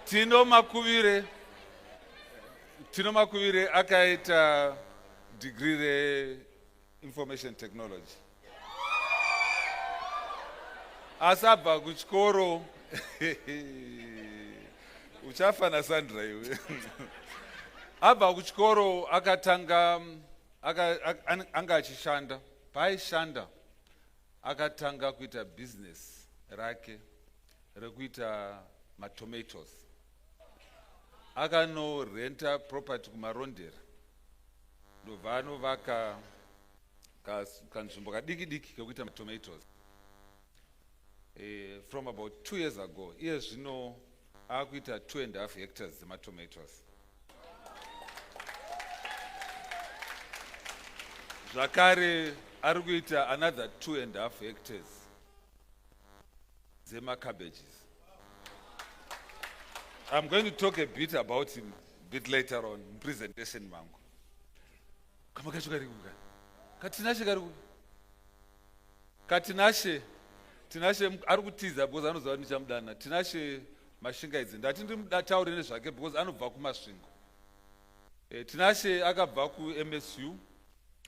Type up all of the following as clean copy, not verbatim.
Tino Makuvire akaita degree re information technology. Asabva kuchikoro uchafana Sandra iwe. Abva kuchikoro akatanga anga achishanda. Paishanda akatanga kuita business rake rekuita tomatoes. Akanorenta property kumarondera. Ndobva anovaka kanzvimbo kadiki kekuita tomatoes. From about 2 years ago, iye zvino akuita 2.5 hectares dzematomatoes. Zvakare ari kuita another 2.5 hectares dzemacabbages. I'm going to talk a bit about him a bit later on in presentation mangu. Kama kachukarikuka. Katinashe kariku. Katinashe ari kutiza because anoziva ndichamudana. Tinashe mashinga idzi. Ndati ndimutaure nezvake because anobva kumasvingo. Tinashe akabva ku-MSU.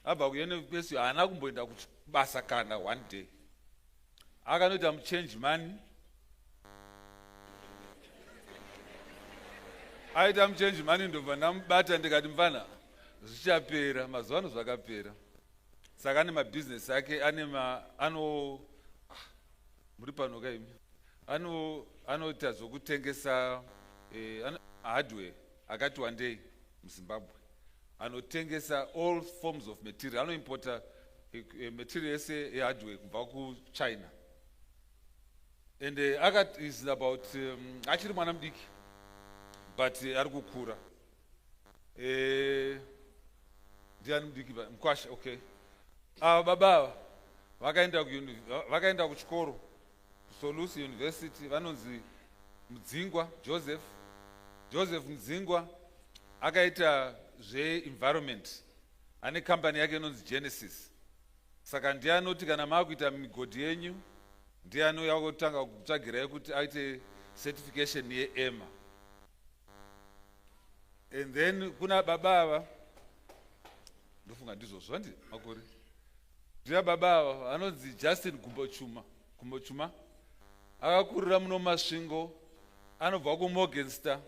Abva ku-MSU haana kumboenda kubasa kana one day. Akanoita muchange money. Aita muchange money ndobva ndamubata ndikati mfana zvichapera, mazuva ano zvakapera. Saka ane mabusiness ake muri pano kaimi anoita zvokutengesa hardware akati one day muZimbabwe anotengesa all forms of material, anoimporta material yese yehardware kubva kuChina. And is about achiri mwana mudiki but ari kukura. Ndiani mudiki mkwasha, okay. Baba vakaenda kuchikoro Solusi University vanonzi Mudzingwa Joseph Mudzingwa akaita zve-environment. Ane company yake inonzi Genesis. Saka ndiye anoti kana maakuita migodhi yenyu ndiye anouya kutanga kutsvagirai kuti aite certification yeEMA. And then kuna baba ava ndofunga ndizvozvo handi makore. Ndiye baba ava anonzi Justin Gumbochuma akakurira muno Masvingo, anobva kuMorgenster.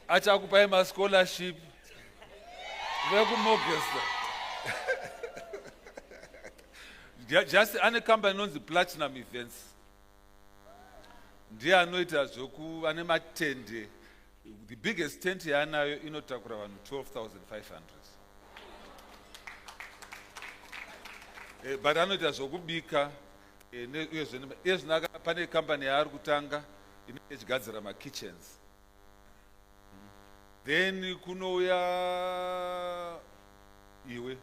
Achakupai mascholarship vekuMorgenster. Just ane company inonzi Platinum Events. Ndiye anoita zvoku ane matende. The biggest tent yaanayo inotakura vanhu 12,500. But anoita zvokubika uye zvino pane company yaari kutanga inenge ichigadzira makitchens. Then kunouya iwe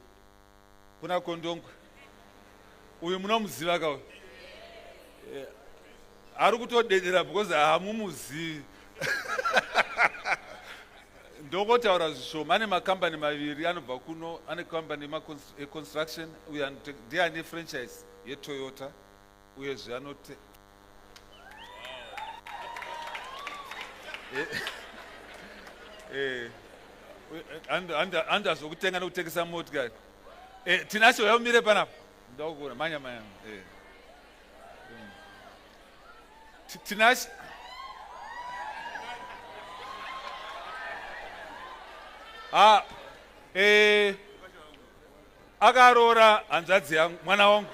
kuna Kondongwe uyu munomuziva kauyu ari kutodedera because hamumuzivi. Ndokotaura zvishoma. Ane makambani maviri anobva kuno, ane company construction uye ndiye ane franchise yeToyota uye zvanote anda zvokutenga nekutengesa motikari. Tinashe yaumire panapa ndakukura manya Tinashe akaroora hanzvadzi yangu, mwana wangu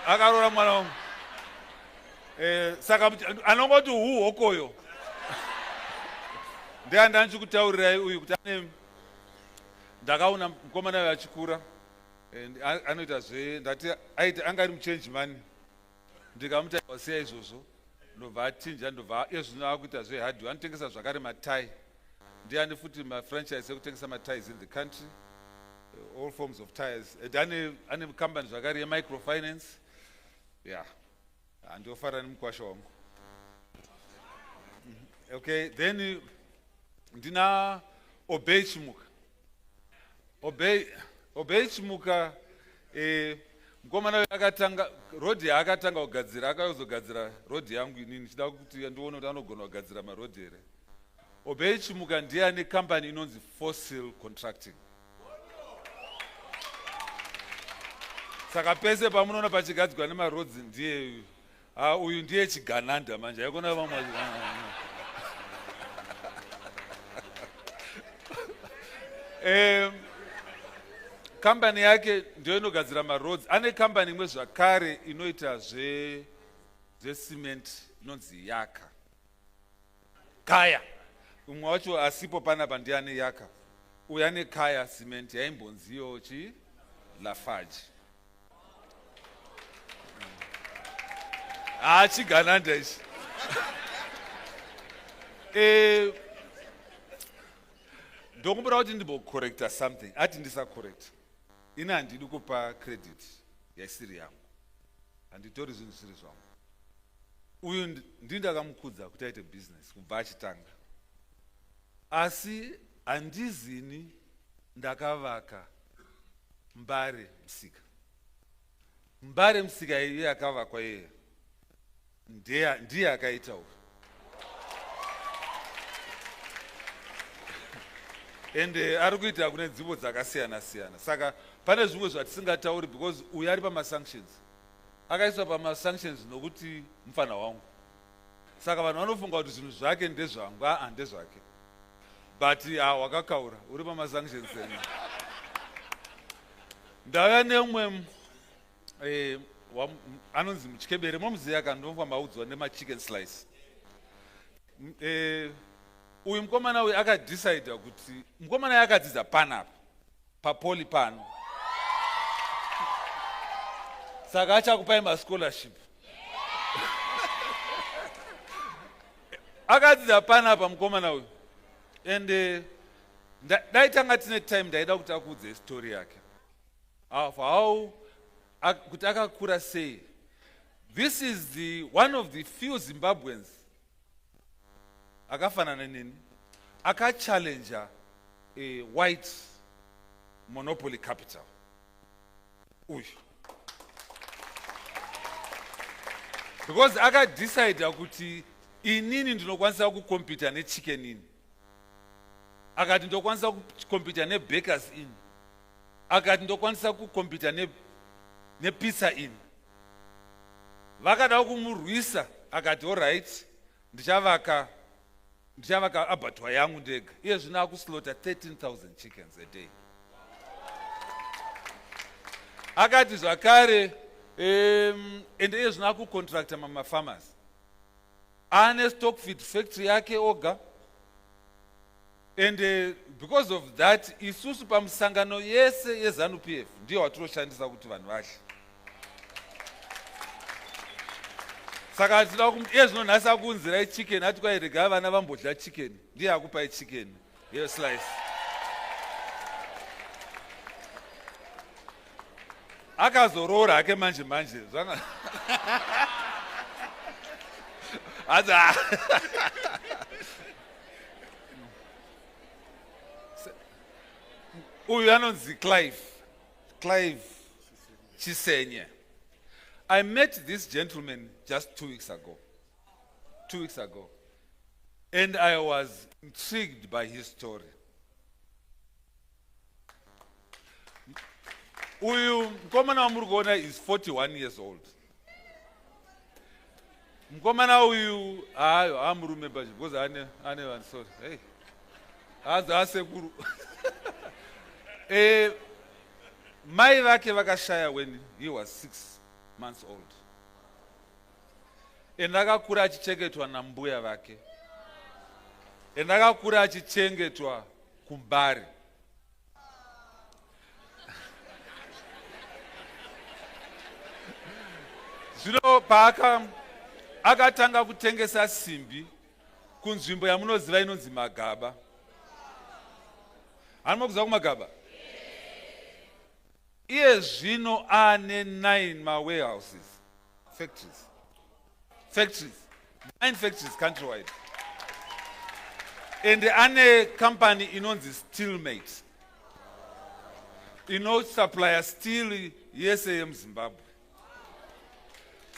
akaroora mwana wangu. Saka anongoti hokoyo ndiye ndanchikutaurirai uyu kuti ndakaona mukomana uyu achikura anoita ndati aiti anga ari muchange money. Ndikamuti wasiya izvozvo ndobva achinja, ndobva ezvino akuita zvehardware. Anotengesa zvakare matai. Ndiye ane futi mafranchise ekutengesa maties in the country, all forms of tires. Ane company zvakare yemicrofinance. Yeah, andofara nemukwasha wangu. Okay, then ndina Obey Chimuka. Obey Chimuka, mukomana akatanga road yaakatanga kugadzira, akazogadzira road yangu inini, ndichida kuti ndione kuti anogona kugadzira maroad here. Obey Chimuka ndiye ane company inonzi Fossil Contracting. Saka pese pamunoona pachigadzirwa nemaroads ndiye uyu ndiye chigananda manje aikona vamwe. Company yake ndio inogadzira maroads. Ane company imwe zvakare inoita cement inonzi Yaka. Kaya. Umwe wacho asipo panapa ndiye ane Yaka. Uyu ane Kaya cement yaimbonziyo Lafarge. Chigananda ichi. Ndokumbura kuti ndimbocorrecta something. Ati ndisacorrect. Ina handidi kupa credit yaisiri yangu. Handitori zvinhu zviri zvangu. Uyu ndindakamukudza kuti aite business kubva achitanga. Asi handizini ndakavaka Mbare Musika. Mbare Musika iye yakavakwa yeye. Ndiye akaita uyu. Ende ari kuita kune nzvimbo dzakasiyana siyana. Saka pane zvimwe zvatisingatauri because uyu ari pamasanctions. Akaiswa pamasanctions nokuti mufana wangu. Saka vanhu vanofunga kuti zvinhu zvake ndezvangu, ndezvake. But wakakaura uri pamasanctions ene. Ndauya nemumwe anonzi Muchikebere, munomuziva kandomva maudzwa nemachicken slice. Uyu mukomana uyu akadecide kuti mukomana yakadzidza panapa papoli pano. Saka achakupai mascholarship. Akadzidza panapa mukomana uyu. And daitanga tine time ndaida kuti akudze story yake. How kuti akakura sei. This is one of the few Zimbabweans akafanana nini akachallenger a white monopoly capital. Uyu. Because akadecide kuti inini ndinokwanisa kukompita neChicken Inn. Akati ndokwanisa kukompita neBakers Inn. Akati ndokwanisa kukompita nePizza Inn. Vakada kumurwisa akati alright ndichavaka abattoir yangu ndega. Iye zvino akuslaughter 13,000 chickens a day. Akati zvakare ende iye zvino akucontracta mamafarmers. Ane stock feed factory yake oga. And because of that isusu pamusangano yese yeZANU-PF ndiyo watinoshandisa kuti vanhu vashe. Saka tinoda kuti iye zvino nhasi akunzirai chicken ati kwairega vana vambodya chicken. Ndiye akupai chicken ye slice. Akazorora hake manje zvanga. Aza. Uyu anonzi Clive Chisenye. I met this gentleman just 2 weeks ago. 2 weeks ago. And I was intrigued by his story. Uyu mkomana wa Murugona is 41 years old. Mkomana uyu I'm remember because ane one sorry. Hey. Asekuru. Mai vake vakashaya when he was 6 months old. Akakura achichengetwa nambuya vake. Akakura achichengetwa kuMbare. Zvino akatanga kutengesa simbi kunzvimbo yamunoziva inonzi Magaba. Anokuziva kuMagaba? Iye zvino ane 9 warehouses, factories, 9 factories countrywide. And ane company inonzi Steelmate. Supplier steel yese yemuZimbabwe.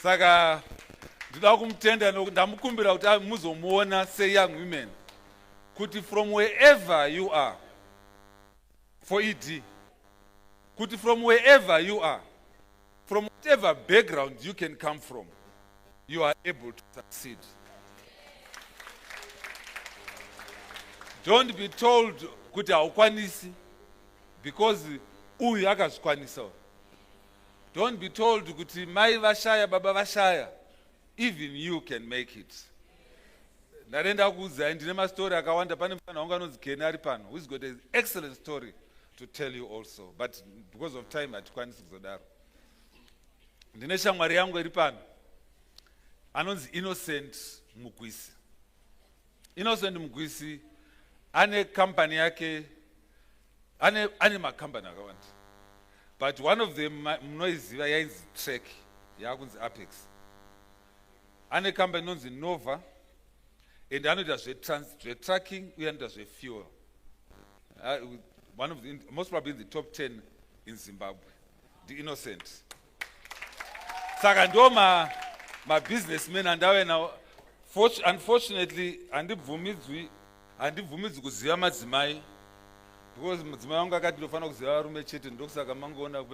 Saka ndida kumutenda ndamukumbira kuti muzomuona say young women kuti from wherever you are for ED kuti from wherever you are, from whatever background you can come from, you are able to succeed. Don't be told kuti haukwanisi because uyu akazvikwanisa. Don't be told kuti mai vashaya baba vashaya. Even you can make it. Narenda kuudzai ndine mastori akawanda, pane mfana wanga anonzi Ken ari pano who's got an excellent story to tell you also, but because of time hatikwanisi kuzodaro. Ndine shamwari yangu iri pano anonzi Innocent Mugwisi. Innocent Mugwisi ane company yake, ane makambani akawanda, but one of them munoiziva yainzi Trek yakunzi Apex. Ane company inonzi Nova and anoita zvetracking uye anoita zvefuel. One of the, most probably in the top 10 in Zimbabwe, the Innocent. Saka ndo ma businessmen andawe now. Unfortunately, handibvumidzwi kuziva madzimai, because madzimai wangu akati ndofana kuziva varume chete, ndokusaka mangoona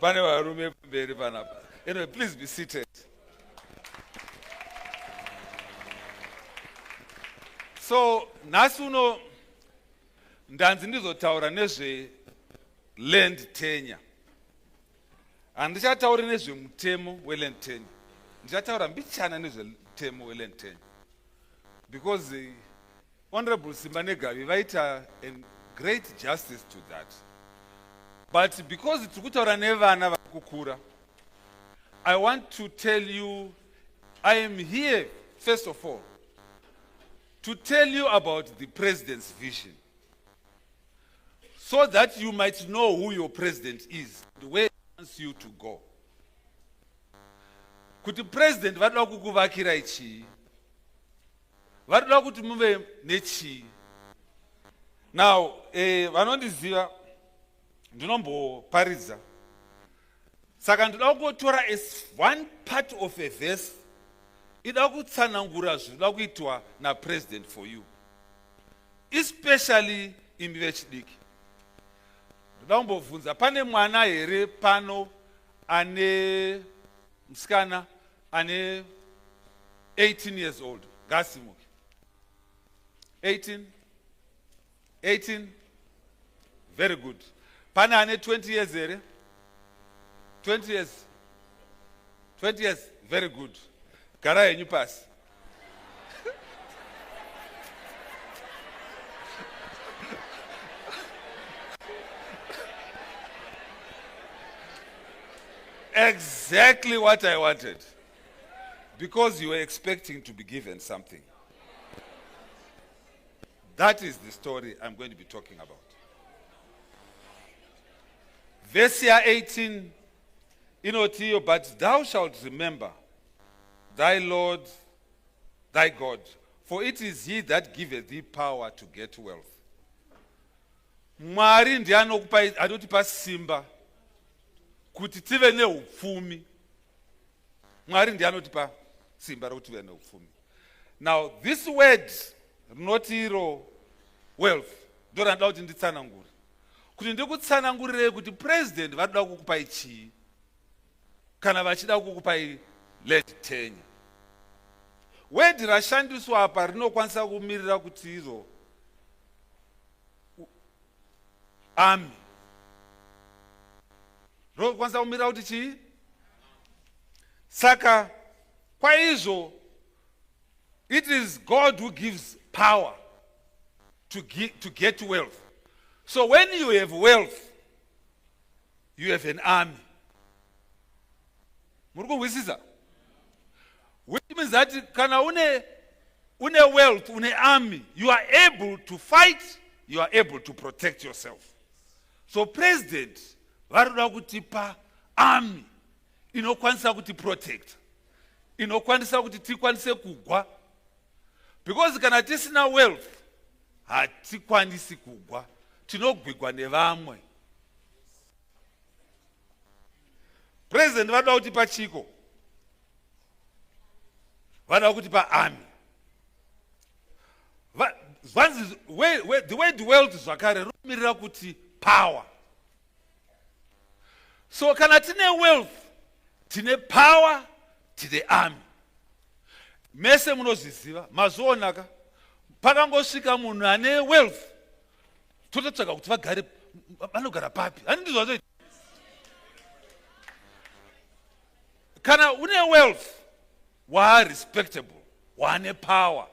pane varume pamberi panapa. Anyway, please be seated. So nhasi uno ndanzi ndizotaura nezve land tenure. Handichatauri nezvemutemo weland tenure. Ndichataura mbichana nezvemutemo weland tenure. Because Honorable Simbanegavi vaita a great justice to that. But because tiri kutaura nevana vari kukura, I want to tell you, I am here, first of all, to tell you about the president's vision, so that you might know who your president is, where he wants you to go. Kuti president vadoda kukuvakirai chii? Vadoda kuti muve nechii? Now, vanondiziva ndinomboparidza. Saka ndoda kungotora as one part of a verse ida kutsanangura zvinoda kuitwa napresident for you, especially imi vechidiki. Ndoda kumbobvunza, pane mwana here pano ane musikana ane 18 years old? Ngasimuke. 18? Very good. Pane ane 20 years here? 20 years? 20 years? Very good. Gara yenyu pasi. Exactly what I wanted. Because you were expecting to be given something. That is the story I'm going to be talking about. Verse 18, Inotiyo, but thou shalt remember thy Lord, thy God, for it is he that giveth thee power to get wealth. Mwari ndiye anotipa simba kuti tive neupfumi. Mwari ndiye anotipa simba rokuti tive neupfumi. Now this word rinotiro wealth ndo randida kuti nditsanangure. Kuti ndikutsanangurirei kuti president vadoda kukupai chii kana vachida kukupai land tenure. Word rashandiswa apa rinokwanisa kumirira kuti iro army. Rinokwanisa kumirira kuti chii? Saka kwaizvo it is God who gives power to get wealth. So when you have wealth, you have an army. Murikuwisisa? Which means that kana une wealth, une army, you are able to fight, you are able to protect yourself. So president varoda kutipa army inokwanisa kuti protect, inokwanisa kuti tikwanise kugwa Because kana tisina wealth, hatikwanisi kugwa, tinogwigwa nevamwe. President vada kutipa chiko, vada kutipa army. The way the world is zvakare rumirira kuti power. So kana tine wealth, tine power, tine army. Mese munozviziva, mazoonaka, pakangosvika munhu ane wealth, tototsvaga kuti vagare, vanogara papi. Handiti zvazoita. Kana une wealth, respectable, wane power.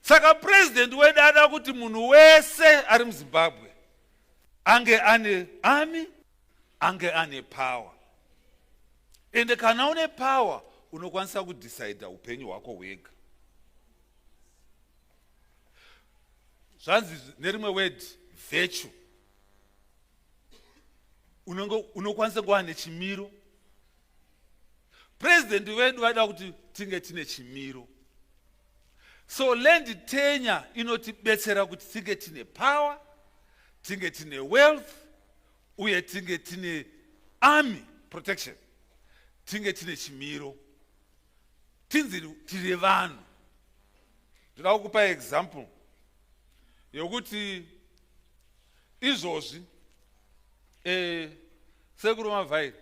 Saka president wedu ada kuti munhu wese ari muZimbabwe ange ane army, ange ane power. Ende kana une power, unokwanisa kudecide upenyu hwako wega. Zvanzi nerimwe word, virtue. Unokwanisa kuva nechimiro. President wedu vada kuti tinge tine chimiro. So land tenure inotibetsera kuti tinge tine power, tinge tine wealth, uye tinge tine army protection, tinge tine chimiro. Tinzi tiri vanhu. Ndoda kukupa example yokuti izvozvi sekuru mavhairi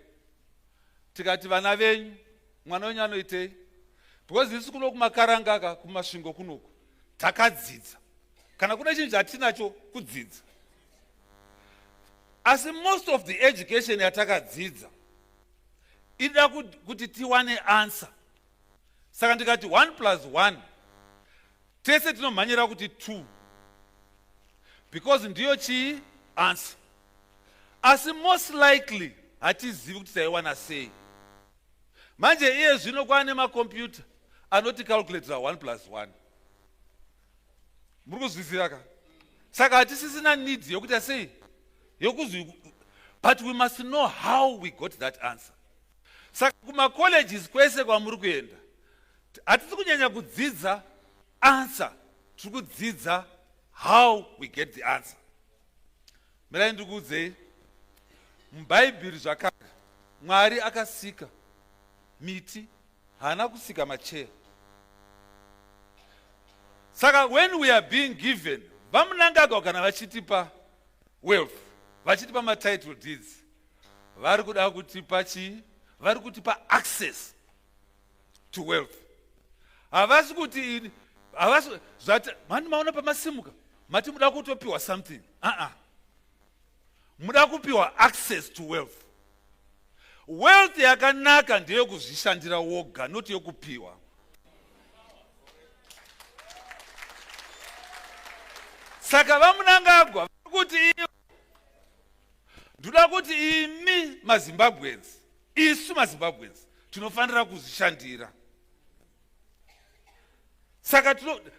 tikati vana venyu mwana wenyu anoitei, because isi kuno kumakaranga aka kumasvingo kunoku takadzidza, kana kuna chinhu chatinacho kudzidza, asi most of the education yatakadzidza ida kuti tiwane answer. Saka ndikati 1 plus 1 tese tinomhanyira kuti 2, because ndiyo chii answer. Asi most likely hatizivi kuti taiwana sei. Manje iye zvino kwane makompyuta anoti calculator 1 plus 1. Muri kuzvizira ka? Saka hatisisina need yokuti sei yokuzvi, but we must know how we got that answer. Saka kuma colleges kwese kwamuri kuenda, hatisi kunyanya kudzidza answer, tiri kudzidza how we get the answer. Mirai ndikuudzei, muBhaibheri zvakare Mwari akasika miti, haana kusika macheya. Saka when we are being given, vamunangagwa kana vachitipa wealth, vachitipa matitle deeds, vari kuda kutipa chii? Vari kutipa access to wealth. Havasi kuti zvati mani maona pamasimuka mati muda kutopiwa something. Muda kupiwa access to wealth. Wealth yakanaka ndiyo kuzvishandira woga, not yokupiwa. Saka vamunangagwa kuti ndoda kuti imi maZimbabweans, isu maZimbabweans tinofanira kuzvishandira.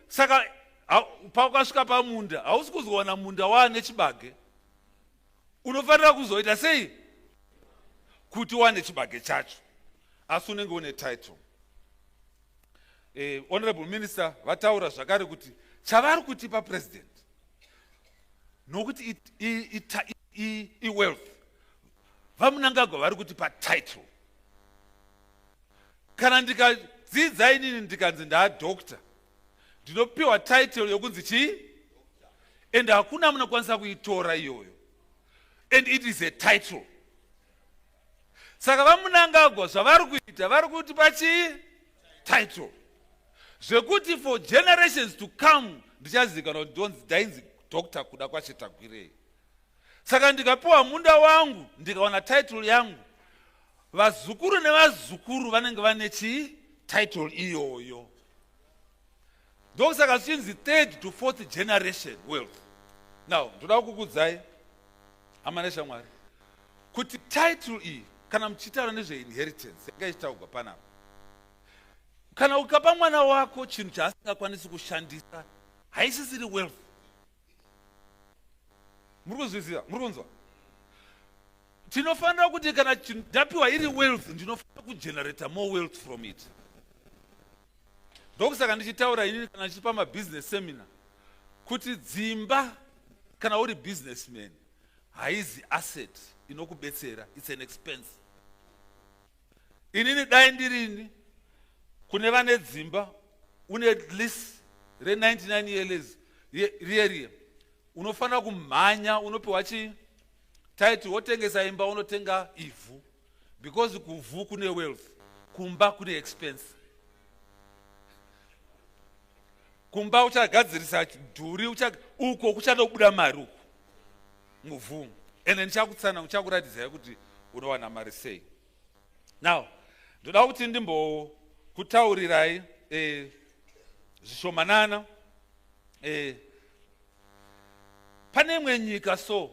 Saka pakasvika pamunda, hausi kuzoona munda wane chibage, unofanira kuzoita sei kuti wane chibage chacho, asi unenge une title. Honorable Minister vataura zvakare kuti chavari kutipa president nokuti wealth, vamunangagwa vari kutipa title. Kana ndikadzidza inini ndikanzi ndaadoctor, ndinopiwa title yokunzi chii? And hakuna munokwanisa kuitora iyoyo. And it is a title. Saka vamunangagwa zvavari kuita, vari kutipa chii? Title. Zvekuti for generations to come, ndichazikanwa kuti ndainzi Dr. Kuda Tagwirei. Saka ndikapiwa munda wangu, ndikaona title yangu, vazukuru nevazukuru vanenge vane chii? Title iyoyo. Ndoku saka zvichinzi 3rd to 4th generation wealth. Now, ndoda kukuudzai hama neshamwari kuti title iyi, kana muchitaura nezveinheritance yakaitaurwa panapa, kana ukapa mwana wako chinhu chaasingakwanisi kushandisa, haisisiri wealth. Muri kuzviziva? Muri kunzwa? Tinofanira kuti kana ndapiwa iri wealth, ndinofanira kugenerate more wealth from it. ndokusaka ndichitaura inini kana ndichipa mabusiness seminar kuti dzimba kana uri businessman haizi asset inokubetsera, it's an expense. Inini dai ndirini kune vane dzimba une at least re 99 years riye unofanira kumhanya, unopiwa chi title wotengesa imba unotenga ivhu, because kuvhu kune wealth, kumba kune expense. Kumba uchagadzirisa dhuri uko kuchatobuda mari uko muvhu, ende ndichakutsana uchakuratidzai kuti unowana mari sei. Now ndoda kuti ndimbokutaurirai zvishomanana. Pane imwe nyika so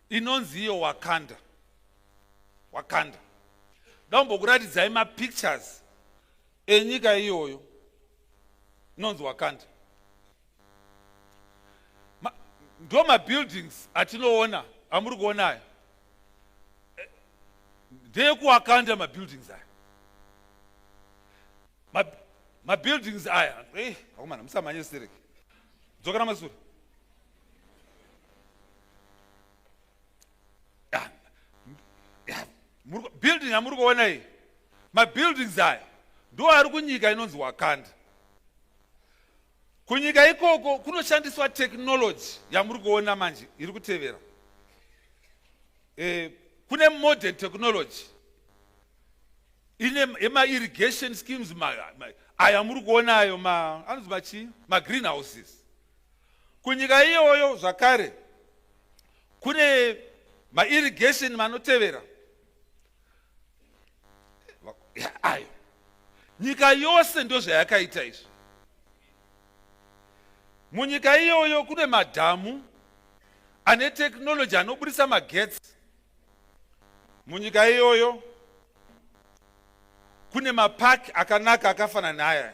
inonzi iyo Wakanda. Ndoda kumbokuratidzai mapictures enyika iyoyo inonzi Wakanda. Ndo mabuildings atinoona amuri kuona ndekuwakanda mabuildings aya. Mabuildings aya akomana musamanye sereke dzokana masura. Building amuri kuona iyi, mabuildings aya ndo ari kunyika inonzi Wakanda. Kunyika ikoko kunoshandiswa technology yamuri kuona manje iri kutevera. Kune modern technology ine irrigation schemes aya muri kuona ayo anozwi greenhouses. Kunyika iyoyo zvakare kune irrigation manotevera ayo. Nyika yose ndo zvayakaita izvi. Munyika iyoyo kune madhamu ane technology anobudisa magetsi. Munyika iyoyo kune mapaki akanaka akafanana naya.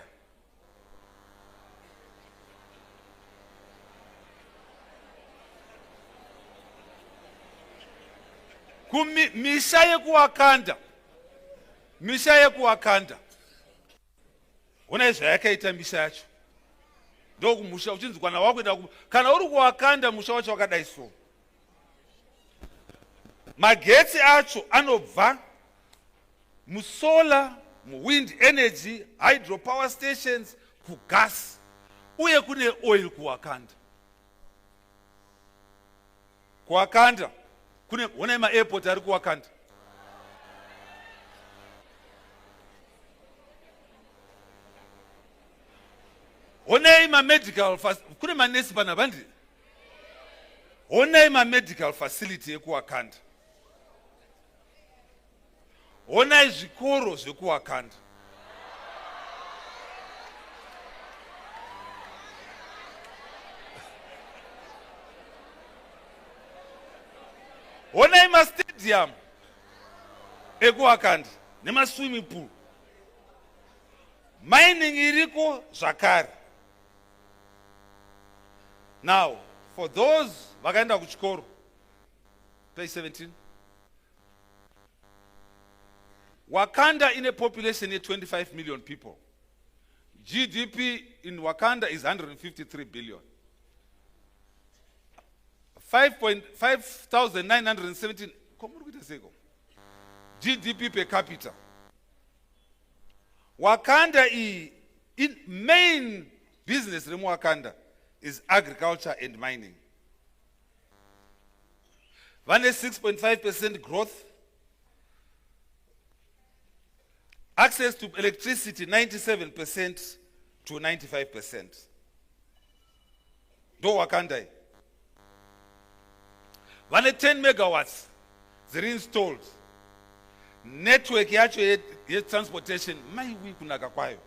Misha yekuwakanda ona zvayakaita misha yacho ndokumusha uchinzi kana wakuenda kana uri kuwakanda musha wacho wakadai so. Magetsi acho anobva musolar, wind energy, hydropower stations, kugas, uye kune oil kuwakanda. Kuwakanda kune ona airport ari kuwakanda. Onei medical kune manesi pana bandi. Onei medical facility ekuwakanda. Onai zvikoro zvekuwakanda. Onai stadium ekuwakanda nema swimming pool. Mining iriko zvakare. Now, for those vakaenda kuchikoro, page 17. Wakanda in a population of 25 million people. GDP in Wakanda is 153 billion. 5,917 GDP per capita. Wakanda in main business in Wakanda is agriculture and mining. 6.5% growth. Access to electricity 97% to 95%. Do Wakanda. 10 megawatts ziri installed. Network yacho ye transportation maiwi kunaka kwayo.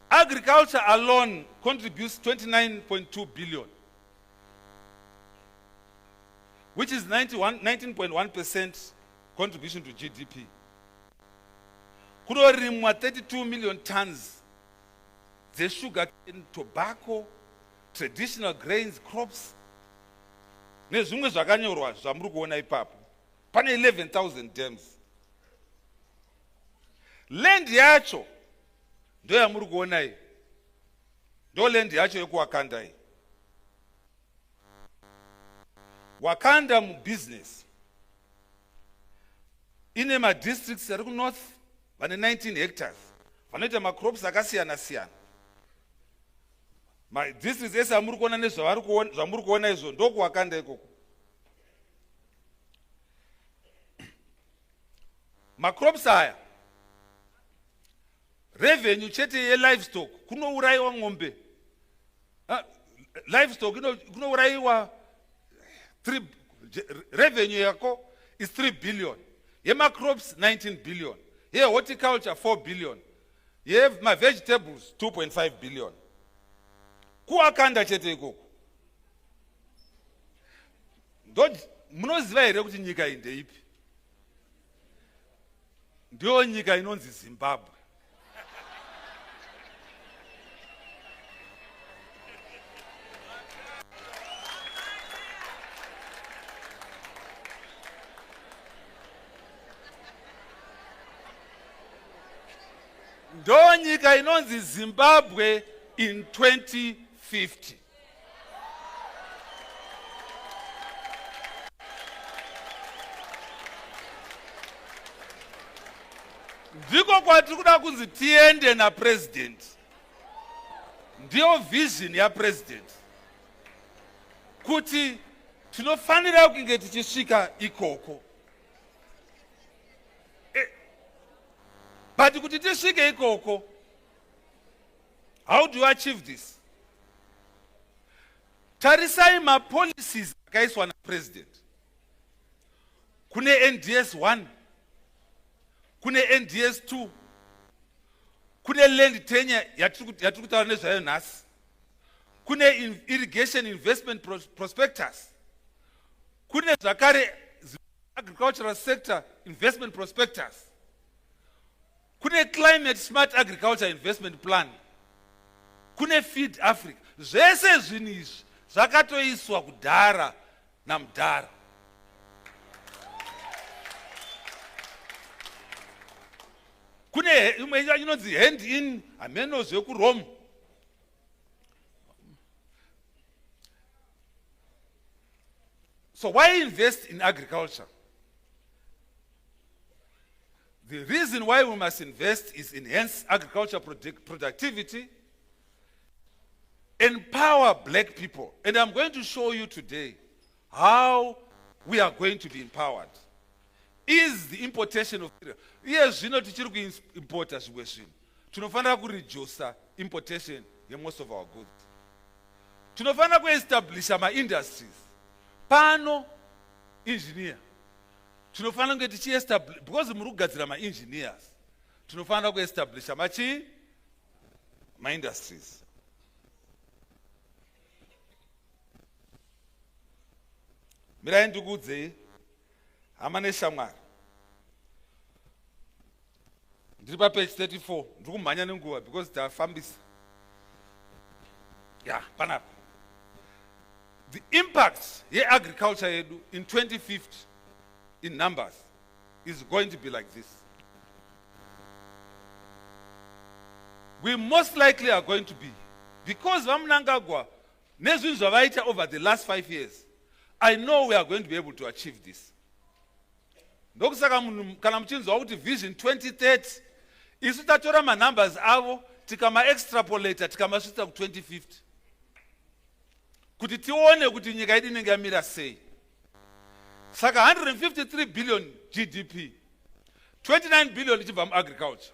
Agriculture alone contributes 29.2 billion, which is 19.1% contribution to GDP. Kunorimwa 32 million tons the sugar cane, tobacco, traditional grains, crops. Nezvimwe zvakanyorwa zvamuri kuona ipapo. Pane 11,000 dams Land yacho ndo yamuri kuona iyi. Ndo land yacho yekuwakanda iyi. Wakanda mu business ine ma districts ari ku north vane 19 hectares vanoita ma crops akasiyana siyana. Ma districts ese amuri kuona nezvamuri kuona izvo ndo kuwakanda ikoko. Ma crops aya revenue chete ye livestock kunouraiwa ng'ombe. Livestock kunouraiwa revenue yako is 3 billion. Yema crops 19 billion. Ye horticulture 4 billion. Ye ma vegetables 2.5 billion. Kuwakanda chete ikoko. Ndo munoziva here kuti nyika iyi ndeipi? Ndio nyika inonzi Zimbabwe. Ndo nyika inonzi Zimbabwe in 2050. Ndiko kwatiri kuda kunzi tiende na president. Ndiyo vision ya president. Kuti tinofanira kunge tichisvika ikoko. But kuti tisvike ikoko, how do you achieve this? Tarisai ma policies akaiswa na president. Kune NDS 1, kune NDS 2, kune land tenure yatukutaura nezvayo nhasi, kune irrigation investment prospectus, kune zvakare agricultural sector investment prospectus, kune climate smart agriculture investment plan, kune feed Africa. Zvese zvinhu izvi zvakatoiswa kudhara namudhara. Kune imwe inonzi hand in amenos yekurome. So why invest in agriculture? The reason why we must invest is enhance agriculture productivity, empower black people. And I'm going to show you today how we are going to be empowered. Is the importation of yes, you know, tichiri kuimporta zvimwe zvinhu. Tinofanira kureduce importation of most of our goods. Tinofanira kuestablisha ma-industries. Pano engineer. Tinofanira kunge tichiestablish, because muri kugadzira ma-engineers. Tinofanira kuestablisha ma-industries. Mirai ndikuudzei, hama neshamwari. Ndiri pa page 34, ndiri kumhanya nenguva because tafambisa. Yeah, panapa. The impact ye-agriculture yedu in 2050 in numbers is going to be like this. We most likely are going to be, because Vamnangagwa, nezvinhu zvavaita over the last 5 years, I know we are going to be able to achieve this. Ndokusaka kana muchinzwa kuti vision 2030 isu tatora ma-numbers avo tikama-extrapolata tikamasvitsa ku 2050 kuti tione kuti nyika yedu inenge yamira sei. Saka 153 billion GDP, 29 billion ichibva mu-agriculture.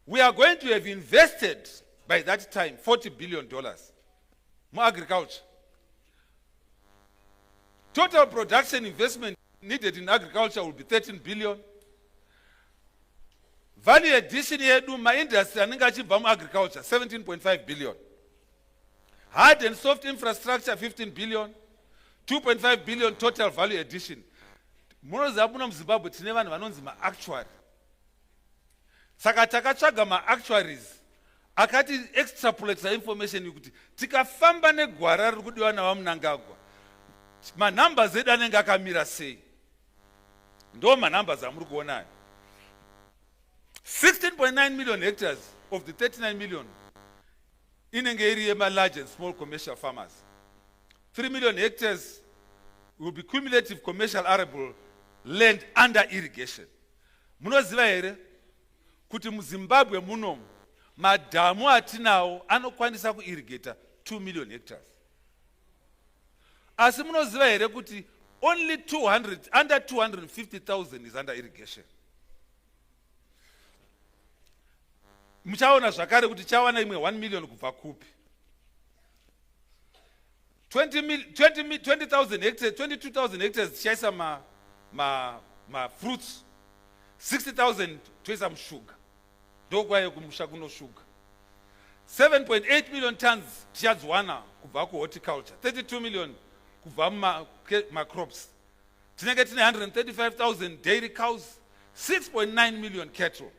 We are going to have invested by that time $40 billion mu-agriculture. Total production investment needed in agriculture will be 13 billion. Value addition yedu ma-industry anenge achibva mu-agriculture 17.5 billion. Hard and soft infrastructure 15 billion. 2.5 billion total value addition. Munoziva muno muZimbabwe tine vanhu vanonzi ma-actuary. Saka takatsvaga ma-actuaries akati extrapolate information yokuti tikafamba negwara riri kudiwa navaMnangagwa, ma-numbers edu anenge akamira sei. Ndo ma-numbers amuri kuona. 16.9 million hectares of the 39 million inenge iri large and small commercial farmers. 3 million hectares will be cumulative commercial arable land under irrigation. Munoziva here kuti muZimbabwe muno madhamu atinawo anokwanisa kuirrigata 2 million hectares. Asi munoziva here kuti only under 250,000 is under irrigation. Muchaona zvakare kuti chawana imwe 1 million kubva kupi. 20,000 hectares, 22,000 hectares tichaisa ma fruits, 60,000 toisa sugar. Ndokwayo kumusha kuno sugar. 7.8 million tons tichadzwana kubva horticulture, 32 million kubva ma crops. Tinenge tine 135,000 dairy cows, 6.9 million cattle.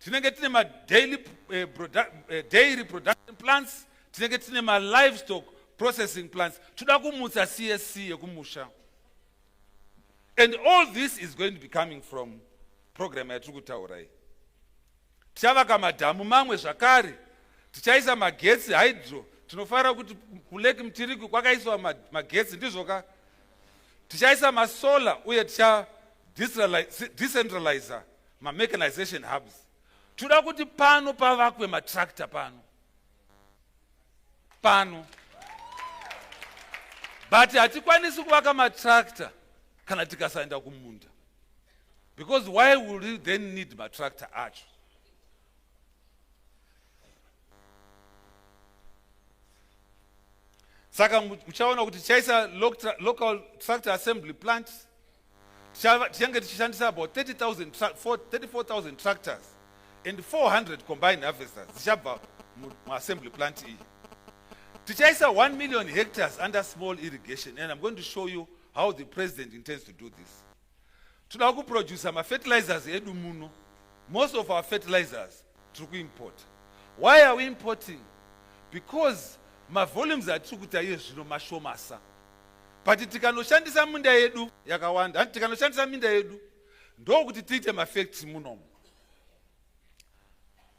Tinenge tine ma dairy production plants, tinenge tine ma livestock processing plants. Toda kumutsa CSC yekumusha. And all this is going to be coming from program ya Kuda Tagwirei. Tichavaka madhamu mamwe zvakare, tichaisa magetsi hydro, tinofara kuti kuleki Mtiriku kwakaiswa magetsi ndizvoka. Tichaisa masolar uye ticha decentralizer ma mechanization hubs. Toda kuti pano pavakwe matractor pano. But hatikwanisi kuvaka matractor kana tikasaenda kumunda. Because why would you then need matractor acho? Saka muchaona kuti tichaisa local tractor assembly plants. Tichenge tichishandisa about 34,000 tractors and 400 combined harvesters. Zichabva mu-assembly plant iyi. Tichaisa 1 million hectares under small irrigation, and I'm going to show you how the president intends to do this. Toda kuproduce ma fertilizers edu muno. Most of our fertilizers tiri import. Why are we importing? Because ma volumes are tikuita zvino mashomasa. But tikanoshandisa minda yedu yakawanda, tikanoshandisa minda yedu ndokuti tiite ma factory muno.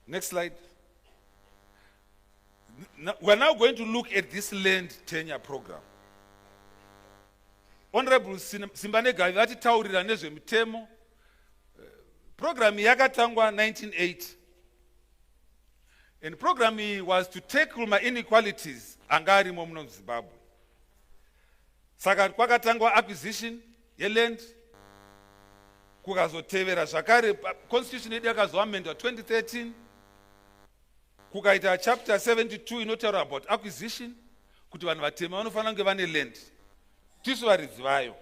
Next slide. We're now going to look at this land tenure program. Honorable Simbane Gavi vatitaurira nezvemitemo. Program yakatangwa 1980. And program was to tackle my inequalities angari muno Zimbabwe. Saka kwakatangwa acquisition yeland, kukazotevera zvakare constitution yedu yakazoamendwa 2013. Kukaita chapter 72 inotaura about acquisition, kuti vanhu vatema vanofanira kunge vane land. Tisu varidzi vayo.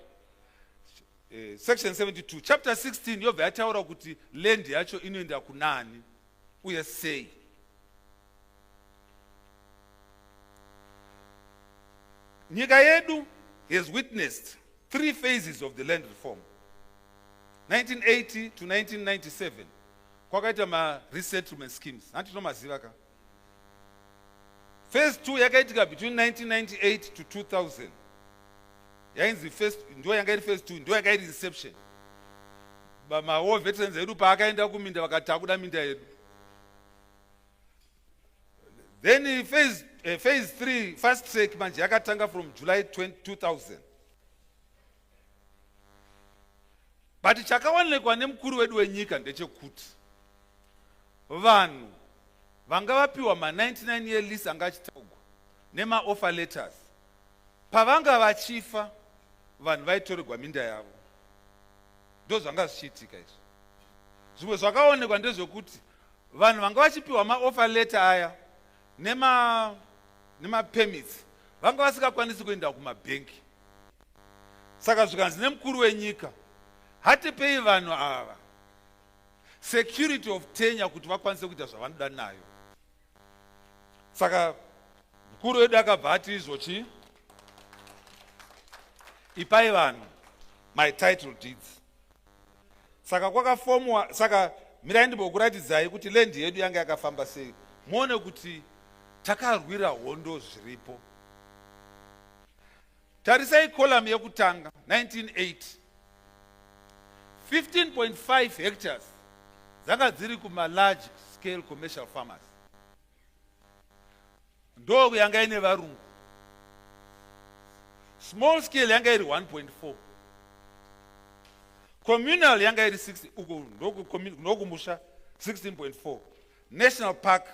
Section 72. Chapter 16 yobva yataura kuti land yacho inoenda kunani uye sei. Nyika yedu has witnessed 3 phases of the land reform. 1980 to 1997. Kwakaita ma resettlement schemes. Antinomaziva ka. Phase 2 yakaitika between 1998 to 2000. Yainzi first ndo yanga phase 2 ndo yanga inception. Ma war veterans edu paakaenda kuminda vakatakuda minda yedu. Then phase 3 fast track manje yakatanga from July 2000. But chakaonekwa nemukuru wedu wenyika ndechekuti vanhu vanga vapiwa ma 99 year lease anga achitagwa nema offer letters pavanga vachifa vanhu vaitorerwa minda yavo. Ndo zvanga zvichiitika izvo. Zvimwe zvakaonekwa ndezvekuti vanhu vanga vachipiwa ma offer letter aya nema permits vanga vasingakwanisi kuenda kumabhenki. Saka zvikanzi nemukuru wenyika hatipei vanhu ava security of tenure kuti vakwanise kuita zvavanoda nayo. Saka mukuru wedu akabva ati izvochi ipai vanhu my title deeds. Saka kwakafomwa, saka mirai ndimbokuratidzai kuti land yedu yanga yakafamba sei. Muone kuti takarwira hondo zviripo. Tarisai column yekutanga 1980. 15.5 hectares dzanga dziri kuma-large scale commercial farmers. Ndo yanga ine varungu. Small scale yanga iri 1.4. Communal yanga iri 60, nokumusha 16.4. National park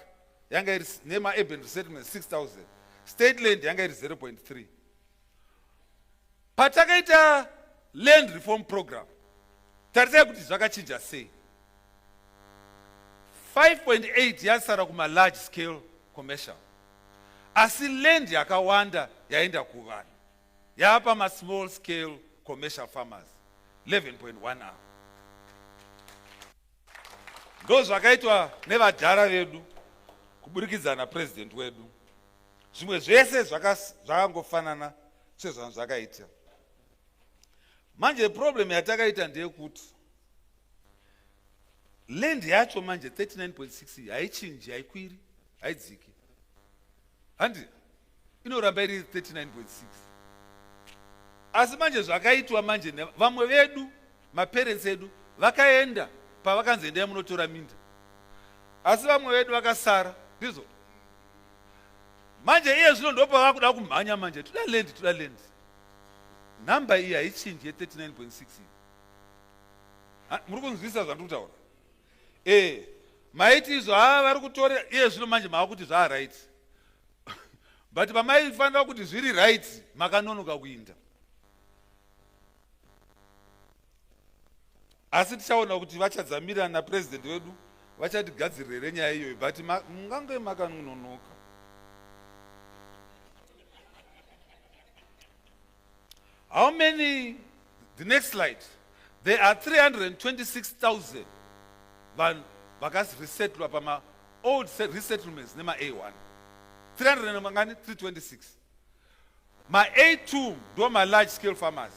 yanga iri nema urban resettlement 6,000. State land yanga iri 0.3. Patakaita land reform program. Tarisai kuti zvakachinja sei. 5.8 yasara kuma large scale commercial. Asi land yakawanda yaenda kuvanhu. Yapa ma small scale commercial farmers 11.1 hour. Ndo zvakaitwa nevadhara vedu kuburikidza napresident wedu. Zvimwe zvese zvakangofanana sezvanhu zvakaita. Manje problem yatakaita ndeyekuti land yacho manje 39.6 haichinji, haikwiri, haidziki. Handi inoramba iri 39.6. Asi manje zvakaitwa manje vamwe vedu, maparents edu vakaenda pavakanzoenda munotora minda. Asi vamwe vedu vakasara, ndizvo. Manje iye zvino ndopa vakuda kumhanya manje, toda land. Namba iyi haichinji ye 39.6. Muri kunzwisisa zvandiri kutaura? Maiti izvo vari kutora iye zvino manje mavakuti zvaa right. But pamaifanira kuti zviri right makanonoka kuinda. Asi tichaona kuti vachadzamira napresident wedu vachatigadzirire nyaya iyoyo, but mungange makanonoka. How many? The next slide. There are 326,000 vakas resettled pama old resettlements nema A1. 326. Ma A2 do ma large scale farmers.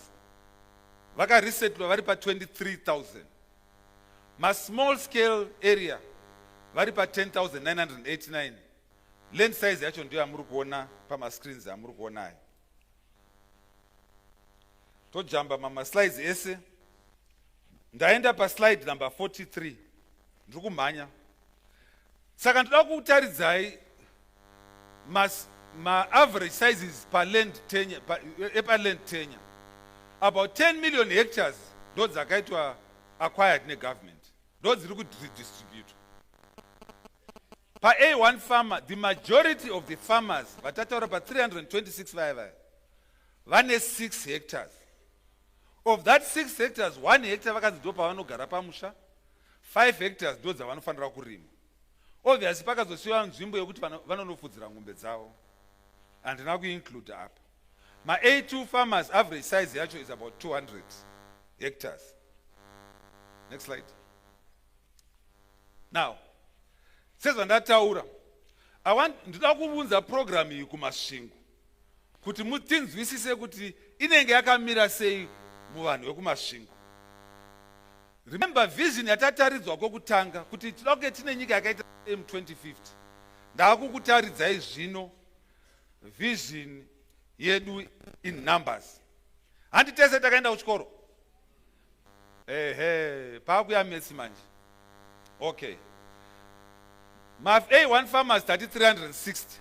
Vaka resettled vari pa 23,000. Ma small scale area vari pa 10,989. Land size yacho ndio amuri kuona pama screens amuri kuona. Tojamba mama slides ese. Ndaenda pa slide number 43. Ndiri kumhanya. Saka ndoda kutaridzai ma average sizes per land tenure. About 10 million hectares ndo dzakaitwa acquired negovernment. Ndo dziri kudistribute. Pa A1 farmer, the majority of the farmers vatataura pa 326 vane 6 hectares. Of that 6 hectares, 1 hectare vakanzi ndo pavanogara pamusha, 5 hectares ndo dzavanofanira kurima. Obviously pakazosiwa nzvimbo yekuti vanonofudzira ngombe dzavo. Handina kuinclude apa. Ma A2 farmers average size yacho is about 200 hectares. Next slide. Now, sezvandataura, ndinoda kuvunza program iyi kumasvingo kuti mutinzwisise kuti inenge yakamira sei muvanhu vekumasvingo. Remember vision yatataridzwa kwekutanga kuti tidoke tine nyika yakaita M2050. Ndakukutaridzai zvino vision yedu in numbers. Handitese takaenda kuchikoro. Pakuya metsi manje. Okay. Ma A1 farmers 360.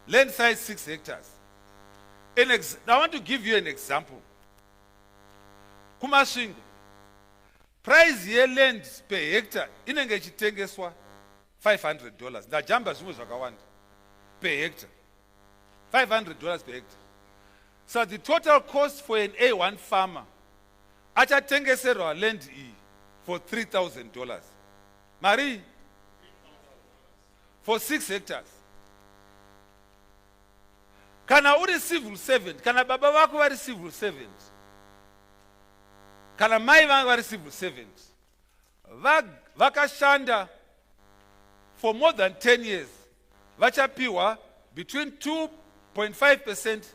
Land size 6 hectares. I want to give you an example. Kumasvingo. Price ye land per hectare inenge ichitengeswa $500. Ndajamba zvimwe zvakawanda per hectare. $500 per hectare. So the total cost for an A1 farmer achatengeserwa land E for $3,000. Marie, for 6 hectares. Kana uri civil servant, kana baba vako vari civil servant, kana mai vangu vari civil servant, vakashanda for more than 10 years, vachapiwa between 2.5%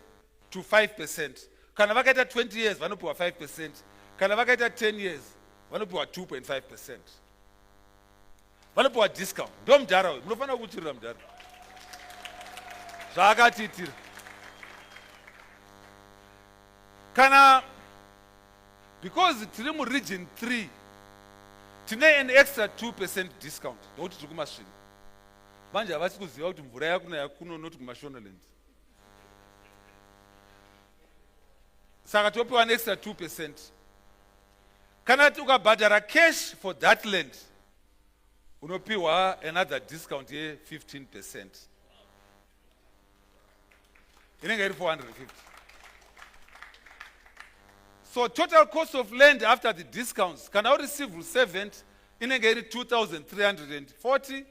to 5%. Kana vakaita 20 years, vanopiwa 5%. Kana vakaita 10 years, vanopiwa 2.5%. Vanopiwa discount. Ndo mudhara uyu, munofanira kuchirira mudhara. Zvakatiitira. Kana, because tiri mu region 3, tine an extra 2% discount ndokuti tiri kumasvingo manje havasi kuziva kuti mvura yakunaya kuno noti kumashonalands saka topiwa an extra 2%. Kana ukabhadhara cash for that land unopiwa another discount ye 15%. Inenge iri 450. So total cost of land after the discounts, kana uri civil servant inenge iri 2,340,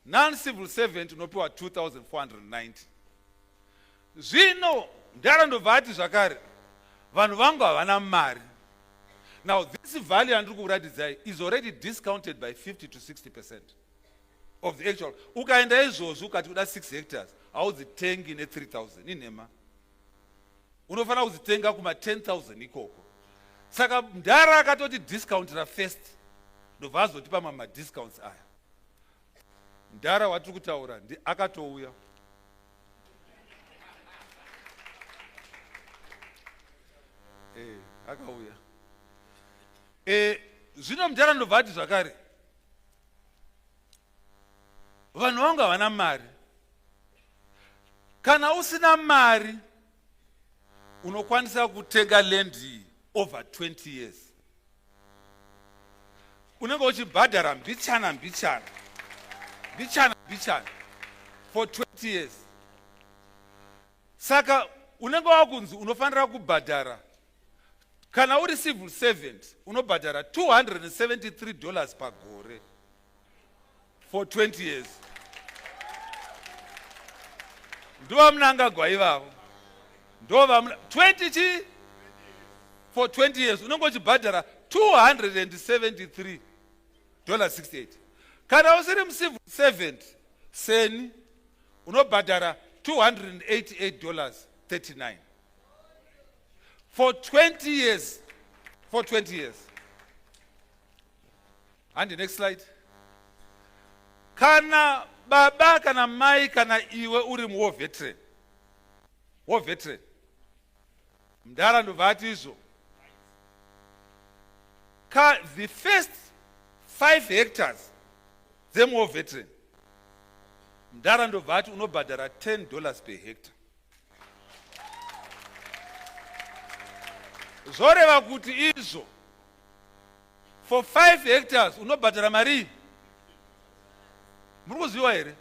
non-civil servant unopiwa 2,490. Zvino ndarandobva ati zvakare vanhu vangu havana mari. Now this value andiri kuratidzai is already discounted by 50 to 60% of the actual. Ukaenda izvozvo ukati kuda 6 hectares haudzitengi ne3,000 inhema, unofanira kudzitenga kuma 10,000 ikoko. Saka Ndara akatoti discountira first ndobva azotipa mama discounts aya. Ndara watiri kutaura akatouya. Akauya. Zvino Ndara ndobva ati zvakare vanhu vangu havana mari. Kana usina mari unokwanisa kutenga land over 20 years. Unenge uchibhadhara mbichana for 20 years. Saka unenge wakunzi unofanira kubhadhara. Kana uri civil servant unobhadhara $273 pagore for 20 years. Ndova munangagwa ivavo. Ndova 20 for 20 years unenge uchibhadhara $273.68. Kana usiri civil servant seni unobhadhara $288.39 for 20 years. For 20 years. And the next slide. Kana baba kana mai kana iwe uri war veteran. War veteran. Ndara ndobva ati izvo. The first 5 hectares them war veteran. Ndara ndobva ati unobhadhara $10 per hectare. Zoreva kuti izvo for 5 hectares unobhadhara mari muri kuziva here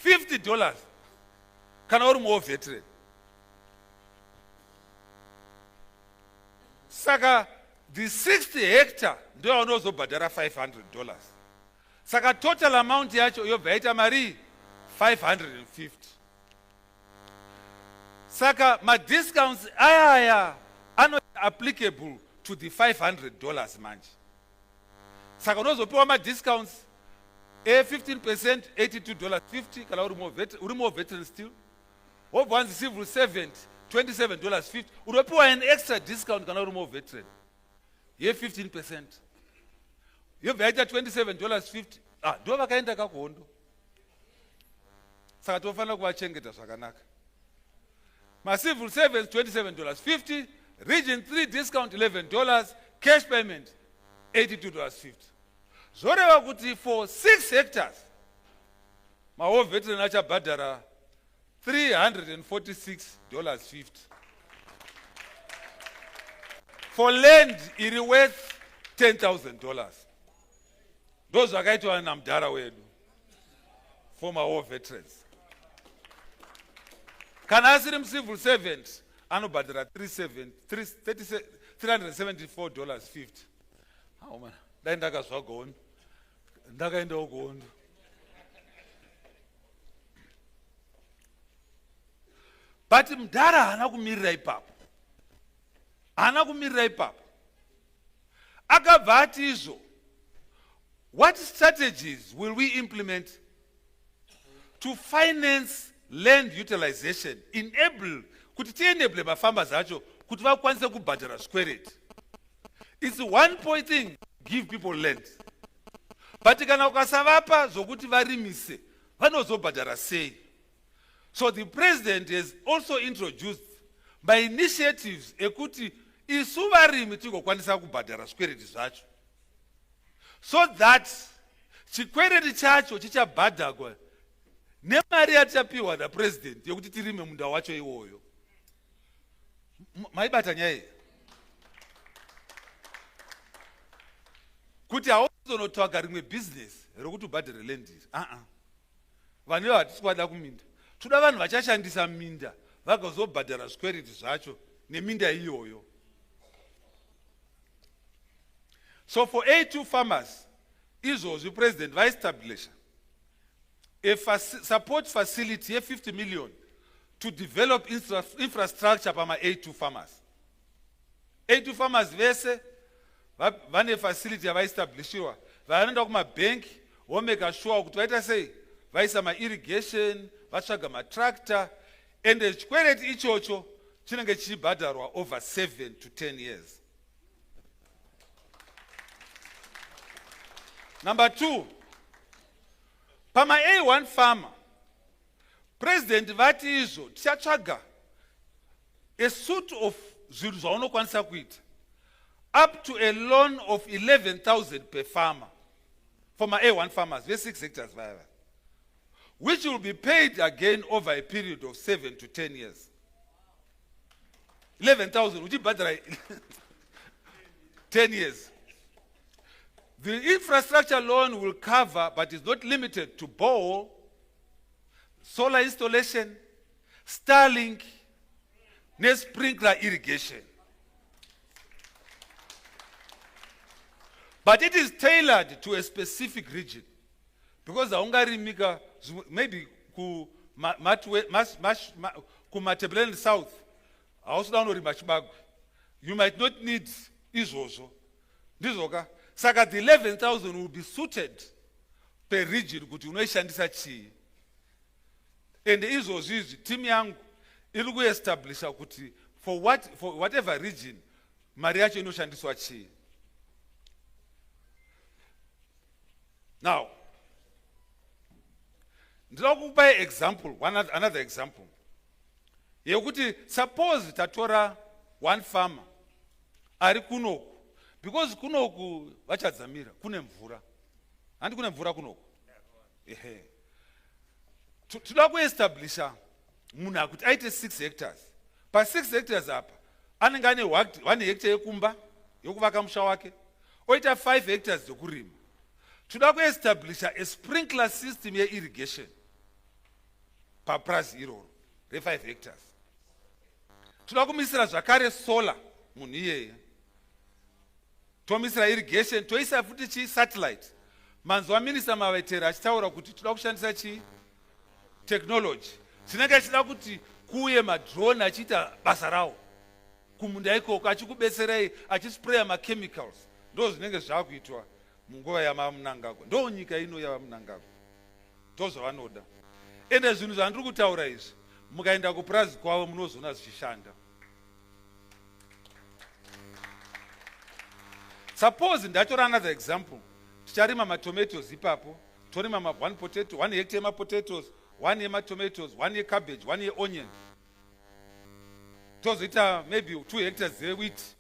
$50 kana uri war veteran. Saka the 60 hectare ndio yaunozobhadhara $500. Saka total amount yacho yobva yaita mari 550. Saka madiscounts aya are applicable to the $500 manje. Saka unozopiwa madiscounts 15% $82.50 kana uri more veteran still. Wobva wanzi civil servant $27.50 unopiwa an extra discount kana uri more veteran ye 15%. Yobva yaita $27.50. Ndo vakaenda kakuhondo. Saka tofanira kuvachengeta zvakanaka. Civil servants $27.50, region 3 discount $11, cash payment $82.50. Zoreva kuti for 6 hectares war veteran achabhadhara $346.50 for land iri worth $10,000. Those zvakaitwa naMdara wedu former war veterans. Kana asiri civil servant anobhadhara $374.50. Man, dai ndakazva gondo ndakaendawo gondo. But Mdara haana kumirira ipapo. Akabva ati izvo, what strategies will we implement to finance land utilization, enable kuti tienable mafambers acho kuti vakwanise kubhadhara squareit. It's one point thing, give people land. But kana ukasavapa zokuti varimise, vanozobhadhara sei. So the president has also introduced by initiatives ekuti isu varimi tigokwanisa kubhadhara squareit zvacho. so that chikwereti chacho chichabhadhagwa nemari yatichapiwa napresident yokuti tirime munda wacho iwoyo. Maibata nyaya iyi kuti hauzonotsvaga rimwe business rokuti ubhadhare land iri. Vanhu hatisi kwada kuminda, toda vanhu vachashandisa minda vagozobhadhara zvikwereti zvacho neminda iyoyo. So for A2 farmers, izvozvi president vaestablisha a support facility of 50 million to develop infrastructure pama A2 farmers. A2 farmers vese vane facility yavaestablishiwa, vanoenda kumabhenki vomeka sure kuti vaita sei vaisa ma-irrigation, vatsvaga matractor, and chikwereti ichocho chinenge chichibhadharwa over 7 to 10 years. Number 2, pama A1 farmer, president vati izvo tichatsvaga a suit of zvinhu zvaunokwanisa kuita up to a loan of 11,000 per farmer for my A1 farmers, we 6 hectares, which will be paid again over a period of 7 to 10 years. 11,000, which is better 10 years. The infrastructure loan will cover, but is not limited to borehole, solar installation, Starlink, and sprinkler irrigation. But it is tailored to a specific region. Because the maybe Kumatebelen South, you might not need Izozo. Saka the 11,000 will be suited per region. And Izozo is team young, it will establish for whatever region, Mariachi no Shandiswachi. Now, by example, another example. Suppose tatora one farmer, ari kunoku, because kunoku vachadzamira kune mvura. Handi kune mvura kunoku. Ehe. Toda kuestablisha munhu akuti aite 6 hectares. Pa 6 hectares apa, anenge ane 1 hectare yekumba, yokuvaka musha wake, oita 5 hectares yokurima. Toda kuestablisha a sprinkler system ye irrigation pa prazi iroro re 5 hectares. Toda kumisira zvakare solar munhu iyeye. Tomisira irrigation, toisa futi chi satellite. Manzwa minister Mavetera achitaura kuti toda kushandisa chi technology. Tinenge achida kuti kuye madrone achita basa rawo. Kumunda ikoko achikubetserai achispraya ma-chemicals. Ndo zvinenge zvakuitwa munguva yamamunangagwa. Ndo nyika ino yavamunangagwa. Ndozvavanoda. Ende zvinhu zvandiri kutaura izvi, mukaenda kupurazi kwavo munozona zvichishanda. Suppose ndatora another example. Ticharima ma-tomatoes ipapo. Torima one potato, 1 hectare ma-potatoes, 1 year tomatoes, 1 year cabbage, 1 year onion. Tozoita maybe 2 hectares wheat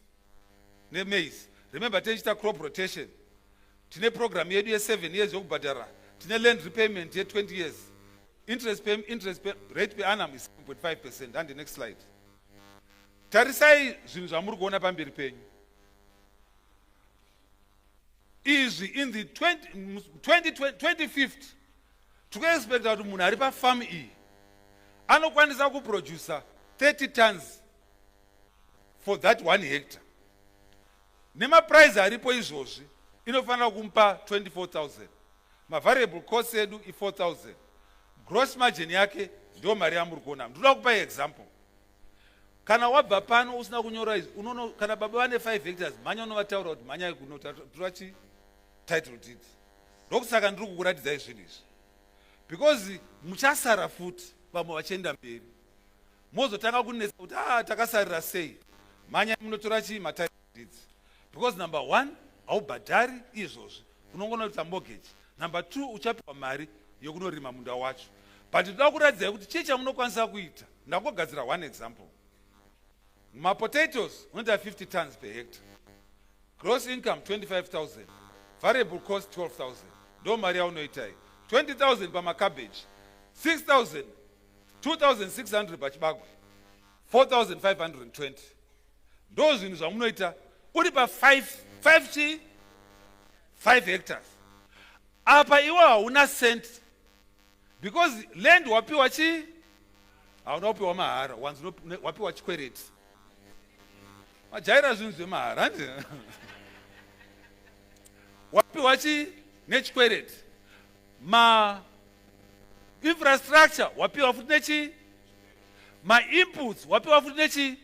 ne maize. Remember, tichita crop rotation. Tine program yedu 7 years yokubhadhara. Tine land repayment ye 20 years. Interest rate per annum is 7.5%. And the next slide. Tarisai zvinhu zvamuri kuona pamberi penyu. Is in the 2050 tokuexpect kuti munhu ari pafarm iyi anokwanisa kuproducer 30 tons for that 1 hectare. Nemaprice aripo izvozvi inofanira kumupa 24,000. Ma-variable cost edu i4,000. Gross margin yake ndio mari yamuri kuona. Ndoda kupa example. Kana wabva pano usina kunyora izvi, unono kana baba vane 5 hectares, manya unovataura kuti manya kunotora chi title deed. Ndokusaka ndiri kukuratidzai zvinhu izvi. Because muchasara futi vamwe vachienda mberi. Mozotanga kunetsa kuti takasarira sei. Manya munotora chi ma title deeds. Because number 1, haubhadhari izvozvi. Unongonoita mortgage. Number 2, uchapiwa mari yokunorima munda wacho. But ndoda kuratidzai kuti chii chamunokwanisa kuita. Ndakugadzira 1 example. Ma potatoes unoita 50 tons per hectare. Gross income 25,000. variable cost 12,000. Ndo mari yaunoitai. 20,000 pamacabbage, 6,000, 2,600 pachibagwe, 4,520. Ndo zvinhu zvamunoita uri pa 5 hectares. Apa iwe hauna cent, because land wapiwa chi hauna wapiwa mahara, wanzi wapiwa chikwereti. Majaira zvinhu zvemahara ndi wapiwa chi nechikwereti. Ma infrastructure wapiwa futi nechi, ma inputs wapiwa futi nechi.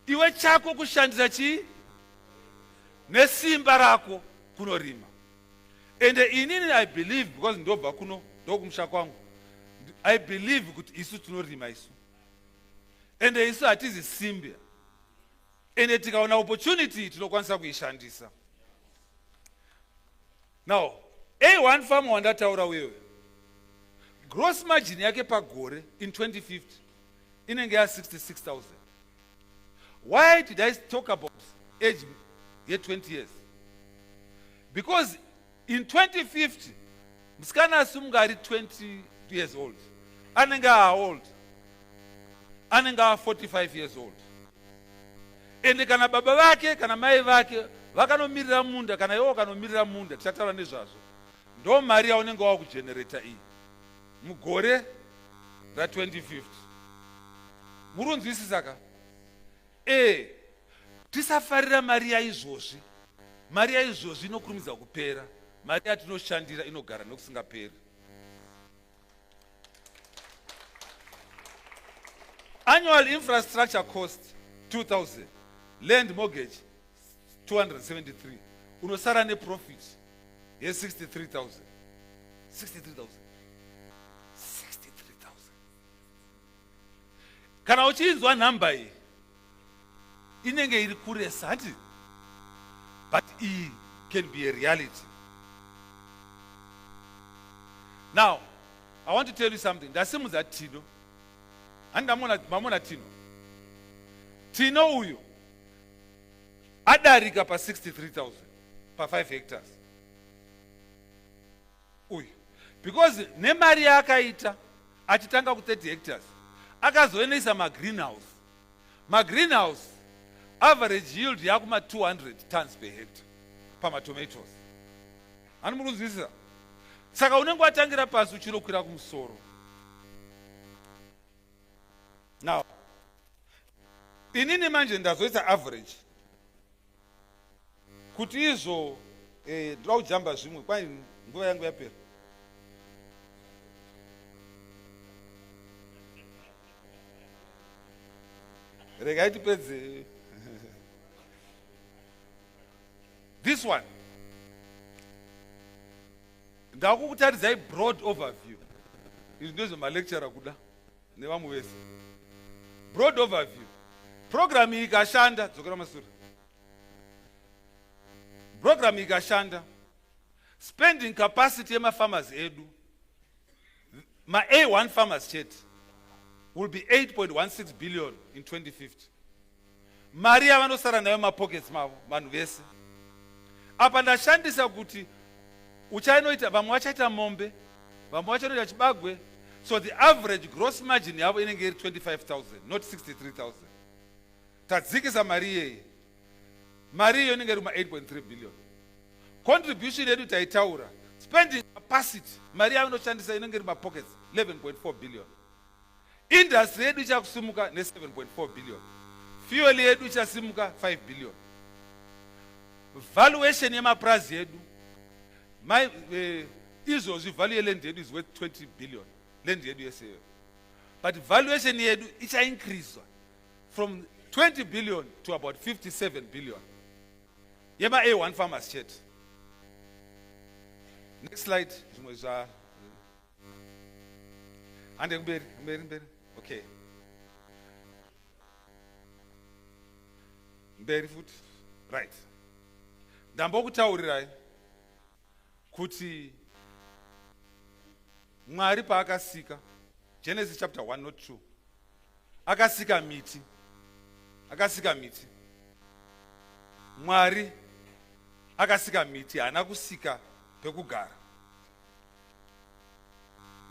Iwe chako kushandisa chi nesimba rako kunorima. And inini I believe, because ndobva kuno ndokumusha kwangu, I believe kuti isu tinorima isu. And isu hatizi simba. And tikaona opportunity tinokwanisa kuishandisa. Now, A1 farm wandataura wewe, gross margin yake pagore in 2050 inenge ya 66,000. Why did I talk about age yet 20 years? Because in 2050, msikana asumgari 20 years old, anenga old, anenga 45 years old. Ende kana baba vake, kana mai vake, vakanomirira munda, kana iwo kanomiririra munda, tichataura nezvazvo. Ndo mari yaunenge wakugenerator iyi mugore ra2050. Murunzwisisa ka? Tisafarira mari yaizvozvi. Mari yaizvozvi inokurumidza kupera. Mari yatinoshandira inogara nokusingaperi. Annual infrastructure cost 2,000. Land mortgage 273. Unosara neprofit ye 63,000. 63,000. 63,000. Kana uchinzwa namba iyi inenge iri kuresa hati, but it can be a reality. Now, I want to tell you something. Ndasimudza Tino. Mamona Tino. Tino uyu adarika pa 63,000 pa 5 hectares. Uyu. Because nemari yakaita achitanga ku 30 hectares. Akazoenesa ma-greenhouse. Ma-greenhouse average yield yakuma 200 tons per hectare pama tomatoes. Hanimurunzwisisa? Saka unenge watangira pasi uchirokwira kumusoro. Now, inini manje ndazoita average kuti izvo ndoda kujamba zvimwe, kwai nguva yangu yapera. Regai tipedze. This one ndakukutaridzai broad overview. Izvi ndizvo malecturer kuda nevamwe vese. Broad overview. Program ikashanda, dzokera masure. Program ikashanda, spending capacity yema farmers edu, ma A1 farmers chete, will be 8.16 billion in 2050. Mari yavanosara nayo mapockets mavo vanhu vese. Apa ndashandisa kuti uchainoita, vamwe vachaita mombe, vamwe vachainoita chibagwe, so the average gross margin yavo inenge iri 25,000, not 63,000. Tadzikisa mari iyeye. Mari iyo inenge iri 8.3 billion. Contribution yedu taitaura, spending capacity, mari yavo inoshandisa inenge iri mapockets 11.4 billion. Industry yedu ichakusimuka ne 7.4 billion. Fuel yedu ichasimuka 5 billion. Valuation yemaprazi yedu, izvozvi value yeland yedu is worth 20 billion. Land yedu yese. But valuation yedu icha increase from 20 billion to about 57 billion. Yema A1 farmers chat. Next slide. And okay. Barefoot. Right. Ndambokutaurirai kuti Mwari paakasika, Genesis chapter 1 not 2, akasika miti. Mwari akasika miti haana kusika pekugara.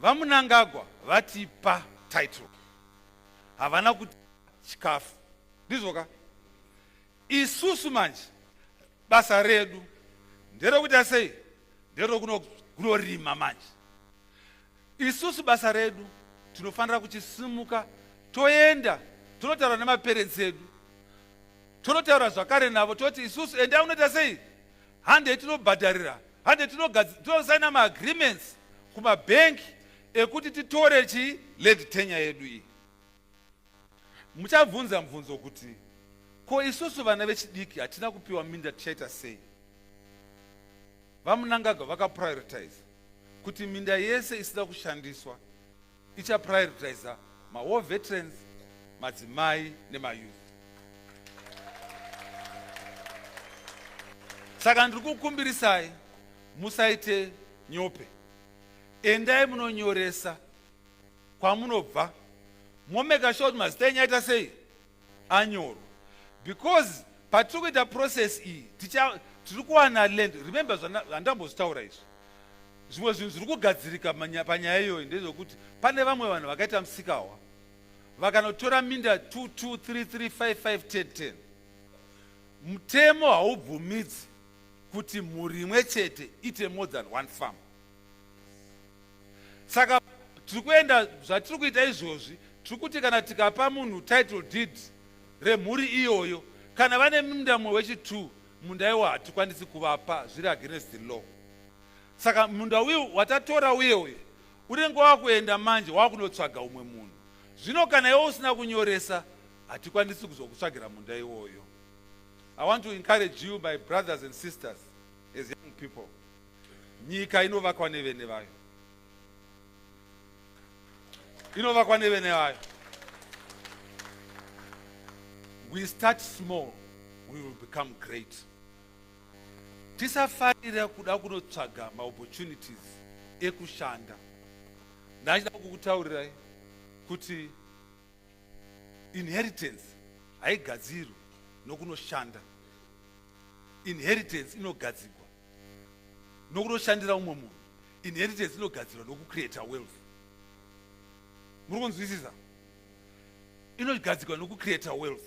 VaMunangagwa vatipa title, havana kuti chikafu. Ndizvoka? Isusu manje basa redu nderekuti asei, nderokunorima manje. Isusu basa redu tinofanira kuchisimuka, toenda tonotaura nemaparents edu, tonotaura zvakare navo toti isusu enda unoita sei, hande tinobhadharira, hande tinosaina maagreements kumabhengi ekuti titore land tenure yedu iyi. Muchabvunza mubvunzo kuti ko isusu vana vechidiki hatina kupiwa minda tichaita sei? VaMunangagwa vakaprioritize kuti minda yese isida kushandiswa ichaprioritiza war veterans, madzimai nemayouth. Saka ndiri kukumbirisai musaite nyope, endai munonyoresa kwamunobva, momeka sure kuti mazita enyu aita sei, anyorwa. Because patiri kuita process iyi tiri kuwana land. Remember zvandambozitaura izvi, zvimwe zvinhu zviri kugadzirika panyaya iyoyi ndezvokuti pane vamwe vanhu vakaita musikawa vakanotora minda 2, 2, 3, 3, 5, 5, 10, 10. Mutemo haubvumidzi kuti mhuri imwe chete ite more than one farm. Saka tiri kuenda zvatiri kuita izvozvi, tiri kuti kana tikapa munhu title deed remhuri iyoyo, kana vane munda mumwe wechi2, munda iwo hatikwanisi kuvapa, zviri against the law. Saka munda uyu watatora uye unenge wakuenda manje wakunotsvaga umwe munhu. Zvino kana iwe usina kunyoresa, hatikwanisi kuzokutsvagira munda iwoyo. I want to encourage you, my brothers and sisters, as young people. Nyika inovakwa nevene vayo. Inovakwa nevene vayo. We start small, we will become great. Tisafarira kuda kunotsvaga maopportunities ekushanda. Ndachida kukutaurirai kuti inheritance haigadzirwi nokunoshanda. Inheritance inogadzirwa nokunoshandira umwe munhu. Inheritance inogadzirwa nokucreata wealth. Muri kunzwisisa? Inogadzirwa nokucreata wealth.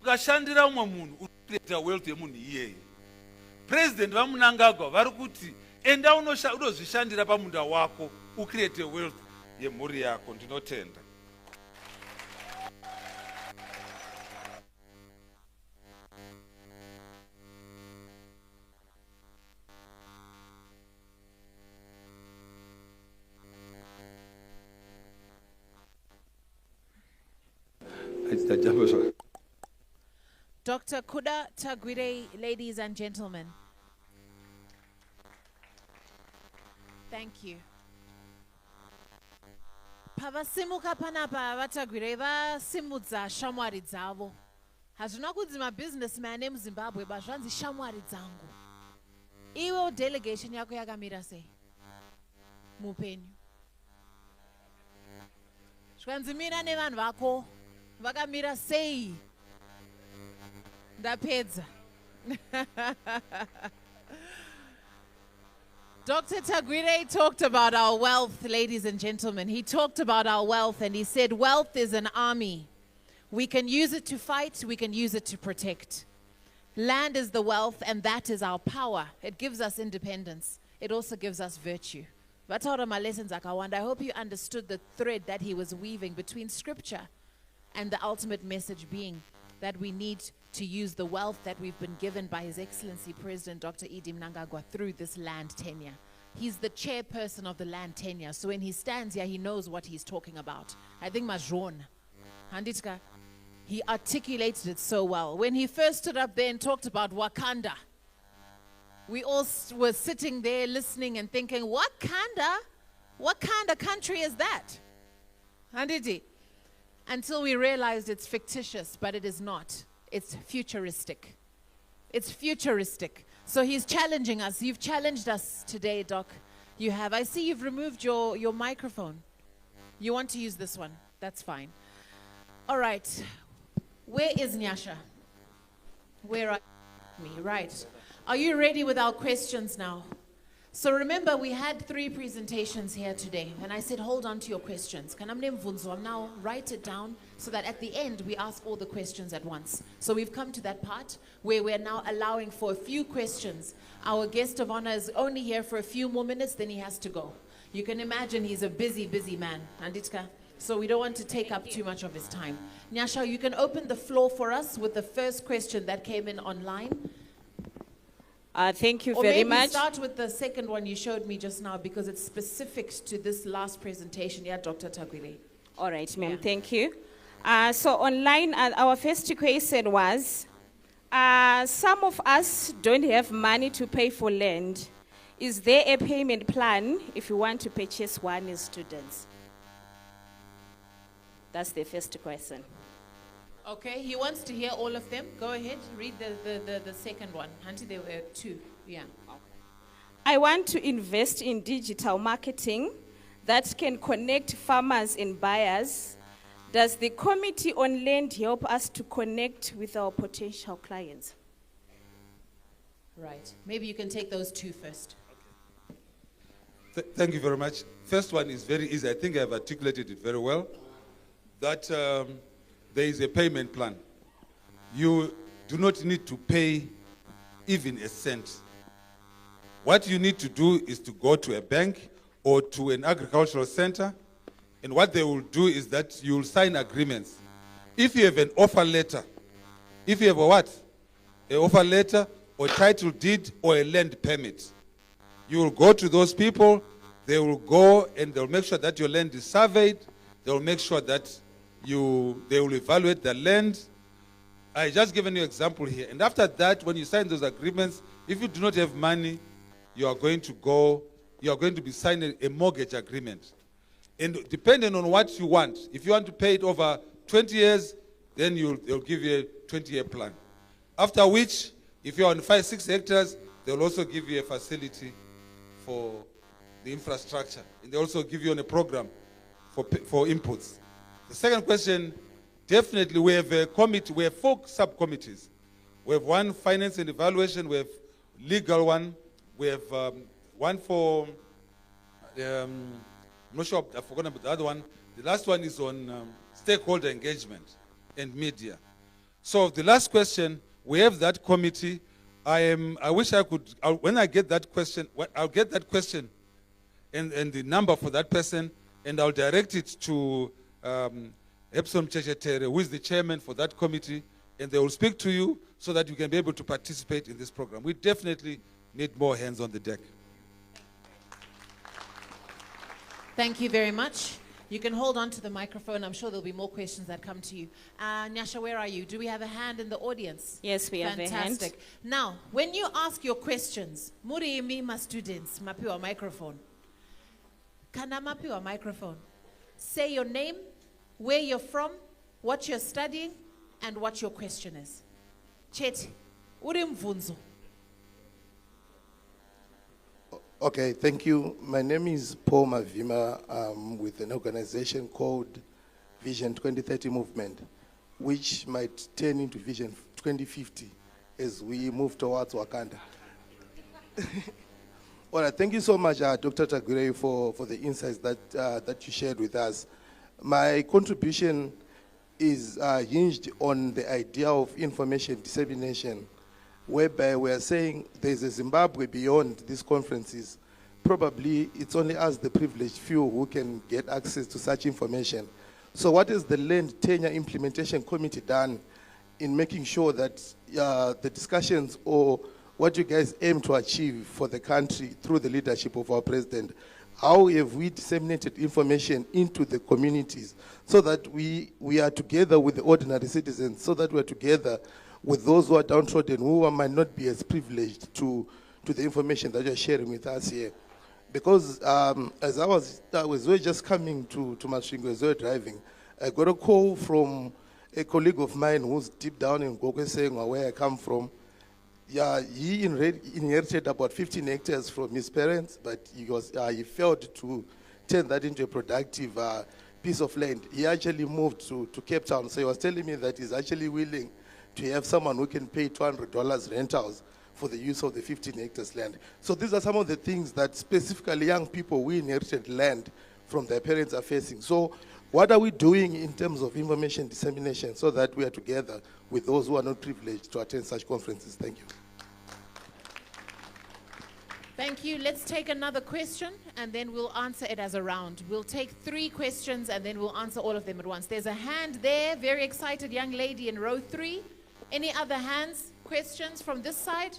Ukashandira umwe munhu ucreata wealth yemunhu iyeye. President VaMunangagwa vari kuti enda unozvishandira pamunda wako ucreate wealth yemhuri yako. Ndinotenda. Dr. Kuda Tagwirei, ladies and gentlemen. Thank you. Pavasimuka panapa vatagwirei vasimudza shamwari dzavo. Hazvina kunzi mabusinessmen emuZimbabwe bazvanzi shamwari dzangu. Iwe delegation yako yakamira sei mupenyu? Zvanzi mira nevanhu vako vakamira sei? Ndapedza. Dr. Tagwirei talked about our wealth, ladies and gentlemen. He talked about our wealth and he said wealth is an army. We can use it to fight, we can use it to protect. Land is the wealth and that is our power. It gives us independence. It also gives us virtue. Vataura ma lessons akawanda. I hope you understood the thread that he was weaving between scripture and the ultimate message being that we need to use the wealth that we've been given by His Excellency President Dr. Mnangagwa through this land tenure. He's the chairperson of the land tenure, so when he stands here, he knows what he's talking about. I think Majon, Handitka, he articulated it so well. When he first stood up there and talked about Wakanda, we all were sitting there listening and thinking, Wakanda? What kind of country is that? Handiti. Until we realized it's fictitious, but it is not. It's futuristic. It's futuristic. So he's challenging us. You've challenged us today, Doc. You have. I see you've removed your microphone. You want to use this one. That's fine. All right. Where is Nyasha? Where are me? Right. Are you ready with our questions now? So remember, we had 3 presentations here today, and I said, hold on to your questions. Now write it down so that at the end, we ask all the questions at once. So we've come to that part where we're now allowing for a few questions. Our guest of honor is only here for a few more minutes, then he has to go. You can imagine he's a busy, busy man. Anditka. So we don't want to take up too much of his time. Nyasha, you can open the floor for us with the first question that came in online. Thank you Or very maybe much. start with the second one you showed me just now because it's specific to this last presentation. Yeah, Dr. Tagwirei. All right, ma'am, Yeah. thank you. So online, our first question was, some of us don't have money to pay for land. Is there a payment plan if you want to purchase one as students? That's the first question. Okay, he wants to hear all of them. Go ahead, read the second one. Auntie, there were 2. Yeah. I want to invest in digital marketing that can connect farmers and buyers. Does the Committee on Land help us to connect with our potential clients? Right. Maybe you can take those 2 first. Thank you very much. First one is very easy. I think I've articulated it very well. That there is a payment plan. You do not need to pay even a cent. What you need to do is to go to a bank or to an agricultural center, and what they will do is that you will sign agreements. If you have an offer letter, if you have a what? An offer letter or title deed or a land permit, you will go to those people, they will go and they'll make sure that your land is surveyed, they'll make sure that they will evaluate the land. I just given you an example here. And after that, when you sign those agreements, if you do not have money, you are going to be signing a mortgage agreement. And depending on what you want, if you want to pay it over 20 years, then they'll give you a 20-year plan. After which, if you're on 5-6 hectares, they'll also give you a facility for the infrastructure. And they also give you on a program for inputs. The second question, definitely we have a committee, we have 4 subcommittees. We have one finance and evaluation, we have legal one, we have one for, I'm not sure, I've forgotten about the other one. The last one is on stakeholder engagement and media. So the last question, we have that committee. I wish I could, when I get that question, I'll get that question and the number for that person, and I'll direct it to Epsom Chechetere, who is the chairman for that committee, and they will speak to you so that you can be able to participate in this program. We definitely need more hands on the deck. Thank you very much. You can hold on to the microphone. I'm sure there'll be more questions that come to you. Nyasha, where are you? Do we have a hand in the audience? Yes, we have a hand. Fantastic. Now, when you ask your questions, muri my students, mapiwa microphone. Kana mapiwa microphone. Say your name, where you're from, what you're studying, and what your question is. Cheti, uri mvunzo. Okay, thank you. My name is Paul Mavima. I'm with an organization called Vision 2030 Movement, which might turn into Vision 2050 as we move towards Wakanda. All right, thank you so much, Dr. Tagwirei, for the insights that you shared with us. My contribution is hinged on the idea of information dissemination, whereby we are saying there's a Zimbabwe beyond these conferences. Probably it's only us, the privileged few, who can get access to such information. So what has the Land Tenure Implementation Committee done in making sure that the discussions or what you guys aim to achieve for the country through the leadership of our president, how have we disseminated information into the communities so that we are together with the ordinary citizens, so that we're together with those who are downtrodden, who might not be as privileged to the information that you're sharing with us here. Because as I was just coming to Masvingo as we were driving, I got a call from a colleague of mine who's deep down in Gokwe saying where I come from. Yeah, he inherited about 15 hectares from his parents, but he failed to turn that into a productive piece of land. He actually moved to Cape Town, so he was telling me that he's actually willing to have someone who can pay $200 rentals for the use of the 15 hectares land. So these are some of the things that specifically young people who inherited land from their parents are facing. So what are we doing in terms of information dissemination so that we are together with those who are not privileged to attend such conferences? Thank you. Thank you. Let's take another question and then we'll answer it as a round. We'll take 3 questions and then we'll answer all of them at once. There's a hand there, very excited young lady in row 3. Any other hands, questions from this side?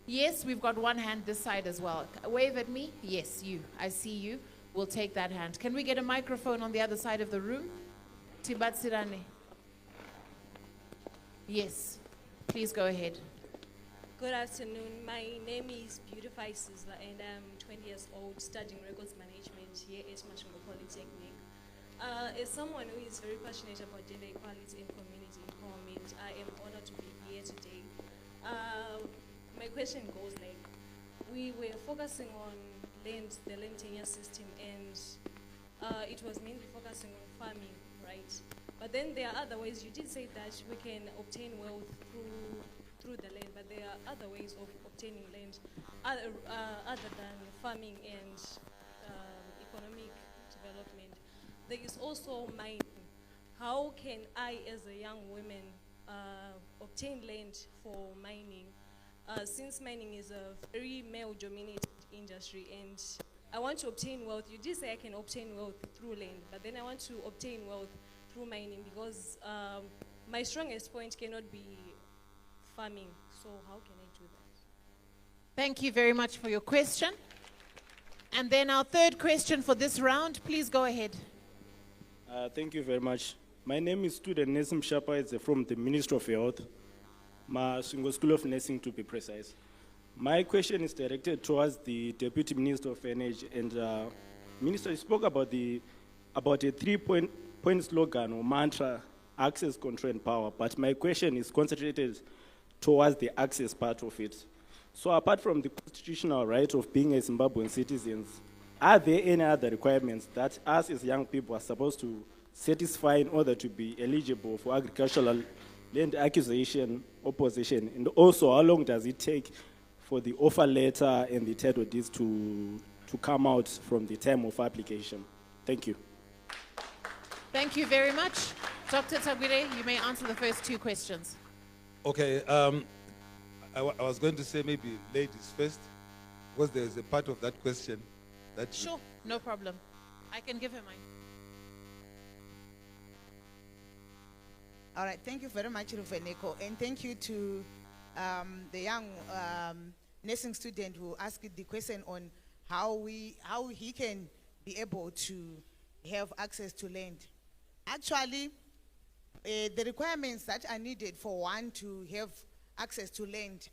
Yes, we've got one hand this side as well. Wave at me. Yes, you. I see you. We'll take that hand. Can we get a microphone on the other side of the room? Tibatsirane. Yes. Please go ahead. Good afternoon. My name is Beautify Sizzler and I'm 20 years old, studying records management here at Masvingo Polytechnic. As someone who is very passionate about gender equality and community empowerment, I am honored to be here today. My question goes like, we were focusing on land, the land tenure system, and it was mainly focusing on farming, right? But then there are other ways. You did say that we can obtain wealth through the land, but there are other ways of obtaining land other than farming and economic development. There is also mining. How can I, as a young woman, obtain land for mining? Since mining is a very male-dominated industry and I want to obtain wealth. You did say I can obtain wealth through land, but then I want to obtain wealth through mining because my strongest point cannot be farming. So how can I do that? Thank you very much for your question. And then our third question for this round, please go ahead. Thank you very much. My name is student Nesim Shapa. It's from the Ministry of Health, Masvingo School of Nursing to be precise. My question is directed towards the Deputy Minister of Energy. And Minister, you spoke about a 3-point slogan or mantra, access, control, and power. But my question is concentrated towards the access part of it. So apart from the constitutional right of being a Zimbabwean citizens, are there any other requirements that us as young people are supposed to satisfy in order to be eligible for agricultural land acquisition or possession? And also, how long does it take for the offer letter and the title deeds to come out from the time of application? Thank you. Thank you very much. Dr. Tagwirei, you may answer the first 2 questions. Okay, I was going to say maybe ladies first, because there is a part of that question that... Sure, no problem. I can give her mine. All right, thank you very much, Rufeneko, and thank you to the young nursing student who asked the question on how he can be able to have access to land. Actually, the requirements that are needed for one to have access to land,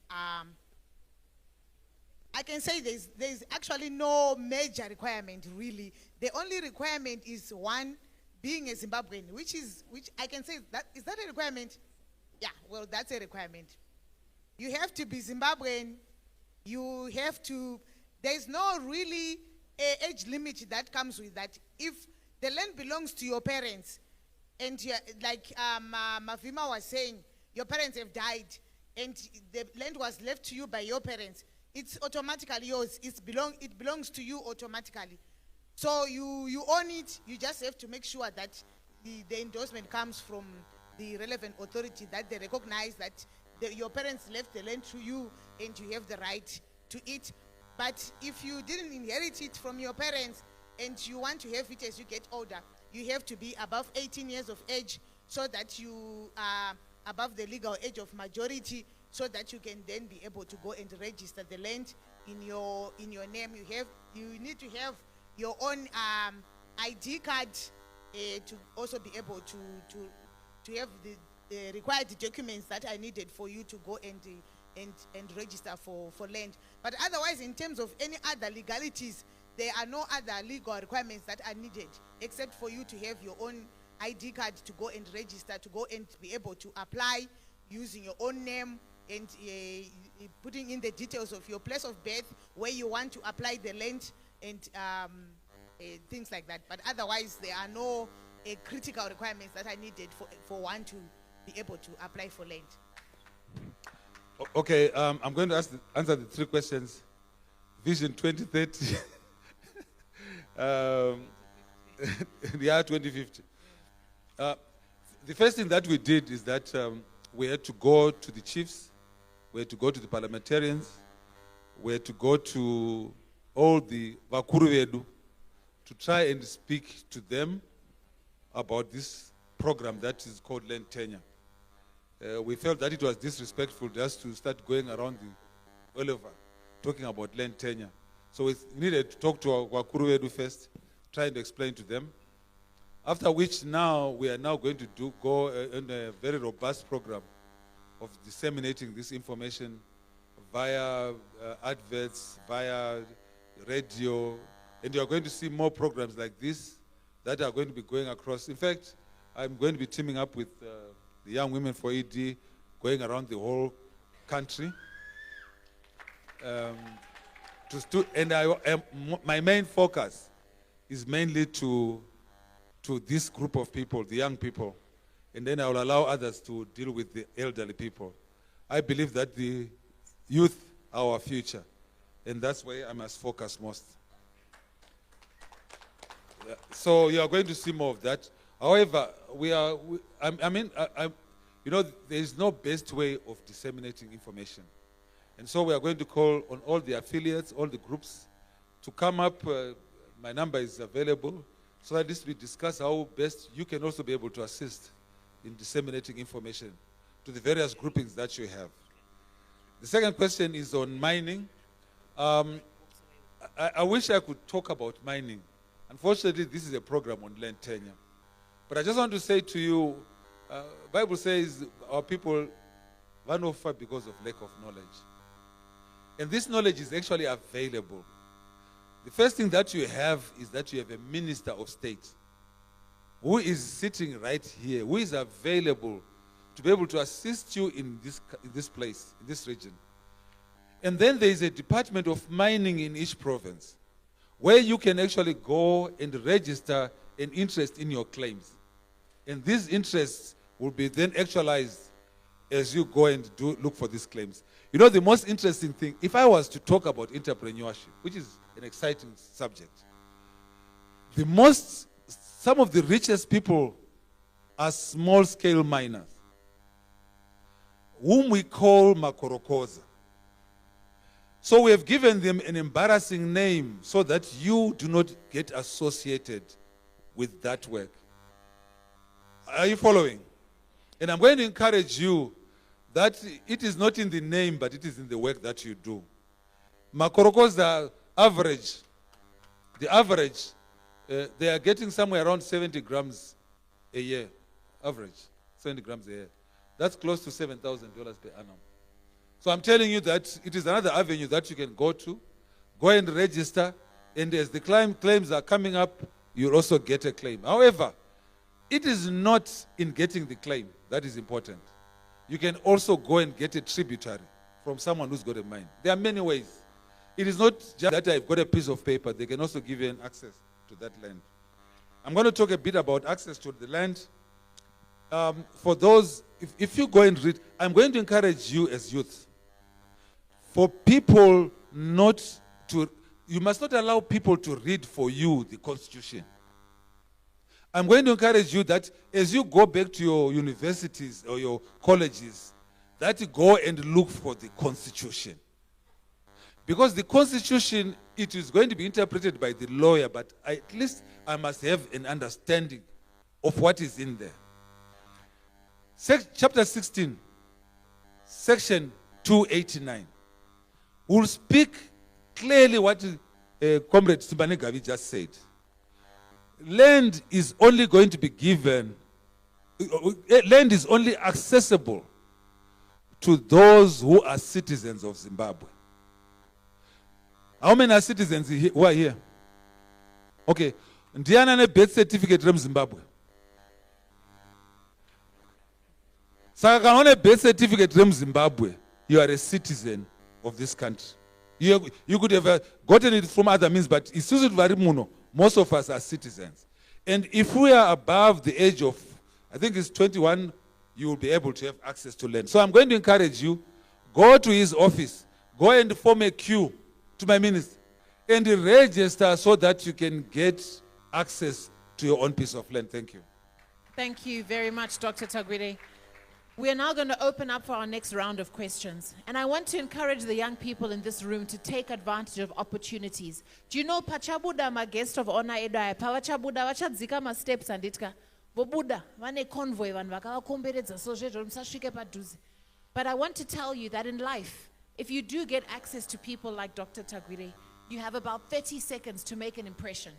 I can say there's actually no major requirement really. The only requirement is one, being a Zimbabwean, which I can say is that a requirement? Yeah, well, that's a requirement. You have to be Zimbabwean. You have to. There's no really age limit that comes with that. If the land belongs to your parents, and like Mavima was saying, your parents have died, and the land was left to you by your parents, it's automatically yours. It belongs to you automatically. So you own it. You just have to make sure that the endorsement comes from the relevant authority, that they recognize that your parents left the land to you and you have the right to it. But if you didn't inherit it from your parents and you want to have it as you get older, you have to be above 18 years of age so that you are above the legal age of majority, so that you can then be able to go and register the land in your name. You need to have your own ID card to also be able to have the required documents that are needed for you to go and register for land. But otherwise, in terms of any other legalities, there are no other legal requirements that are needed except for you to have your own ID card to go and register, to go and be able to apply using your own name and putting in the details of your place of birth, where you want to apply the land, and things like that. But otherwise, there are no critical requirements that are needed for one to be able to apply for land. Okay, I'm going to answer the three questions. Vision 2030. The year 2050. The first thing that we did is that we had to go to the chiefs, we had to go to the parliamentarians, we had to go to all the vakuru vedu to try and speak to them about this program that is called Land Tenure. We felt that it was disrespectful just to start going around the all over talking about land tenure. So we needed to talk to our vakuru vedu first, try and explain to them. After which now we are now going to go in a very robust program of disseminating this information via adverts, via radio, and you are going to see more programs like this that are going to be going across. In fact, I'm going to be teaming up with the Young Women for ED, going around the whole country. My main focus is mainly to this group of people, the young people, and then I will allow others to deal with the elderly people. I believe that the youth are our future, and that's where I must focus most. So you are going to see more of that. However, there is no best way of disseminating information. And so we are going to call on all the affiliates, all the groups, to come up. My number is available, so at least we discuss how best you can also be able to assist in disseminating information to the various groupings that you have. The second question is on mining. I wish I could talk about mining. Unfortunately, this is a program on land tenure. But I just want to say to you, Bible says our people run off because of lack of knowledge. And this knowledge is actually available. The first thing that you have is that you have a minister of state who is sitting right here, who is available to be able to assist you in this place, in this region. And then there is a department of mining in each province where you can actually go and register an interest in your claims. And these interests will be then actualized as you go and look for these claims. You know, the most interesting thing, if I was to talk about entrepreneurship, which is an exciting subject, some of the richest people are small-scale miners, whom we call makorokoza. So we have given them an embarrassing name so that you do not get associated with that work. Are you following? And I'm going to encourage you that it is not in the name, but it is in the work that you do. Makorokoza average, they are getting somewhere around 70 grams a year, average, 70 grams a year. That's close to $7,000 per annum. So I'm telling you that it is another avenue that you can go to, go and register, and as the claims are coming up, you'll also get a claim. However, it is not in getting the claim that is important. You can also go and get a tributary from someone who's got a mine. There are many ways. It is not just that I've got a piece of paper. They can also give you an access to that land. I'm going to talk a bit about access to the land. For those, if you go and read, I'm going to encourage you as youth, for people not to, you must not allow people to read for you the Constitution. I'm going to encourage you that as you go back to your universities or your colleges, that you go and look for the Constitution. Because the Constitution, it is going to be interpreted by the lawyer, but at least I must have an understanding of what is in there. Chapter 16, section 289, will speak clearly what Comrade Simbane Gavi just said. Land is only going to be given, land is only accessible to those who are citizens of Zimbabwe. How many are citizens who are here? Okay. Ndiana ne birth certificate from Zimbabwe. Saka kana une birth certificate from Zimbabwe, you are a citizen of this country. You could have gotten it from other means, but most of us are citizens. And if we are above the age of, I think it's 21, you will be able to have access to land. So I'm going to encourage you, go to his office, go and form a queue to my minister, and register so that you can get access to your own piece of land. Thank you. Thank you very much, Dr. Tagwirei. We are now going to open up for our next round of questions. And I want to encourage the young people in this room to take advantage of opportunities. Do you know Pachabuda, my guest of honor, Edaya, Pachabuda, Wachadzika, my steps and itka. Bobuda, one convoy, one vakakomberedza, so msashike paduze. But I want to tell you that in life, if you do get access to people like Dr. Tagwirei, you have about 30 seconds to make an impression.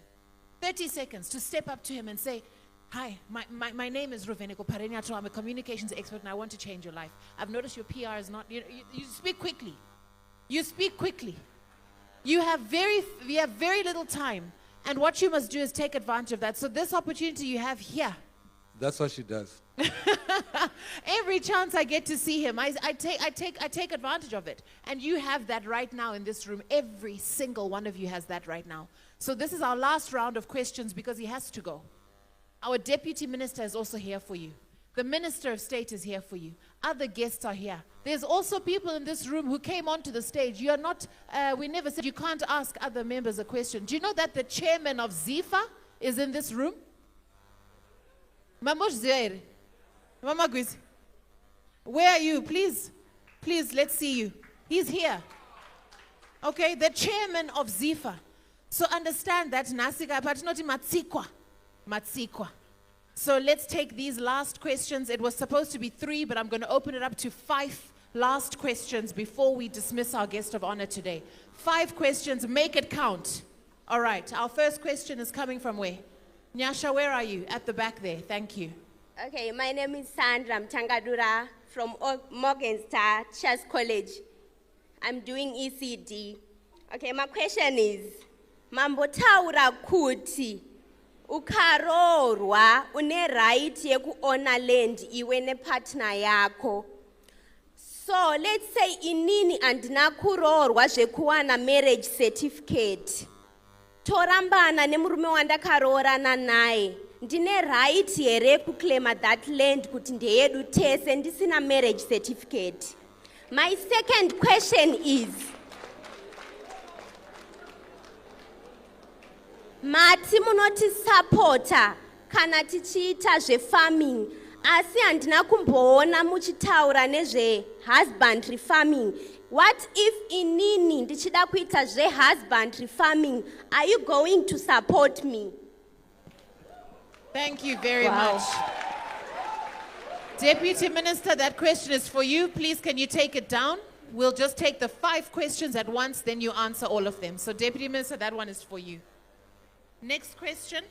30 seconds to step up to him and say, hi, my name is Ruveneko Pareniato. I'm a communications expert and I want to change your life. I've noticed your PR is not, you speak quickly. You speak quickly. We have very little time. And what you must do is take advantage of that. So this opportunity you have here. That's what she does. Every chance I get to see him, I take advantage of it. And you have that right now in this room. Every single one of you has that right now. So this is our last round of questions because he has to go. Our deputy minister is also here for you. The minister of state is here for you. Other guests are here. There's also people in this room who came onto the stage. You are not, we never said you can't ask other members a question. Do you know that the chairman of ZIFA is in this room? Mamosh Zaire. Mama Gwizi. Where are you? Please, let's see you. He's here. Okay, the chairman of ZIFA. So understand that Nasika, but not Matsikwa. So let's take these last questions. It was supposed to be 3, but I'm going to open it up to 5 last questions before we dismiss our guest of honor today. 5 questions, make it count. All right, our first question is coming from where? Nyasha, where are you? At the back there, thank you. Okay, my name is Sandra Mtangadura from Morgenstern Church College. I'm doing ECD. Okay, my question is, Mambotaura kuti ukarorwa une right yekuona land iwe nepartner yako. So let's say inini andina kurorwa zvekuwana marriage certificate. Torambana nemurume wandakarorana naye. Ndine right here kuclaima that land kuti ndeyedu tese ndisina marriage certificate. My second question is, mati munoti supporta kana tichiita zvefarming, asi handina kumboona muchitaura nezve husbandry farming. What if inini ndichida kuita husbandry farming? Are you going to support me? Thank you very much. Deputy Minister, that question is for you. Please, can you take it down? We'll just take the 5 questions at once, then you answer all of them. So Deputy Minister, that one is for you. Next question.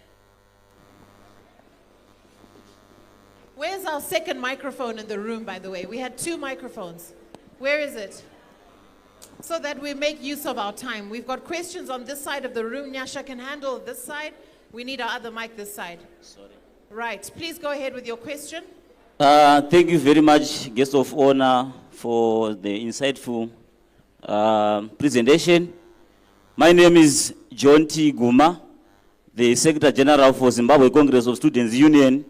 Where's our second microphone in the room, by the way? We had 2 microphones. Where is it? So that we make use of our time. We've got questions on this side of the room. Nyasha can handle this side. We need our other mic this side. Sorry. Right. Please go ahead with your question. Thank you very much, guest of honor, for the insightful presentation. My name is John T. Guma, the Secretary General for Zimbabwe Congress of Students Union,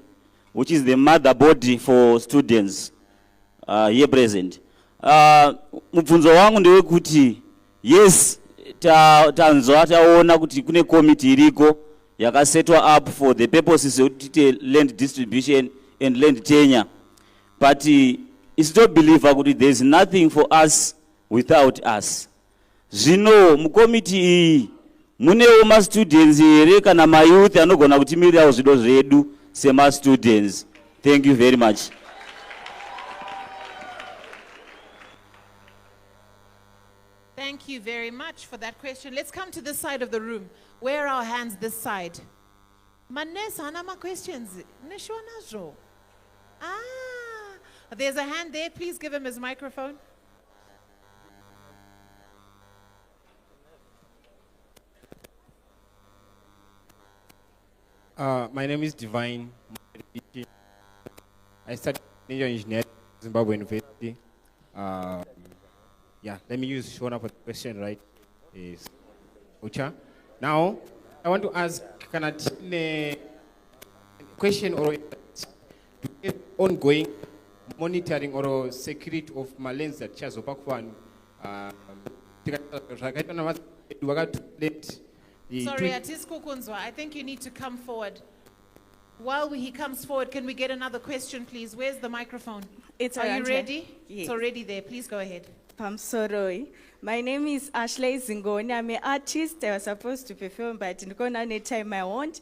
which is the mother body for students here present. Mubvunzo wangu ndewekuti, yes, tanzwa taona kuti kune committee iriko yakasetwa up for the purposes of land distribution and land tenure. But it's not believe kuti there is nothing for us without us. Zvino mukomiti iyi munewo ma students here kana ma youth anogona kutimirirawo zvido zvedu sema students. Thank you very much. Thank you very much for that question. Let's come to this side of the room. Where are our hands this side? Manes, hanama questions. Neshwanajo. There's a hand there. Please give him his microphone. My name is Divine. I studied engineering at Zimbabwe University. Yeah, let me use Shona for the question, right? Is Ucha. Now, I want to ask a question or ongoing monitoring or security of malenzi achazopa kuvanhu zvakaitwa vakatuleti Sorry, Atis Kukunzwa, I think you need to come forward. While he comes forward, can we get another question, please? Where's the microphone? Are you ready? Yes. It's already there. Please go ahead. Pamsoroi. My name is Ashley Zingoni. I'm an artist. I was supposed to perform, but ndikona any time I want.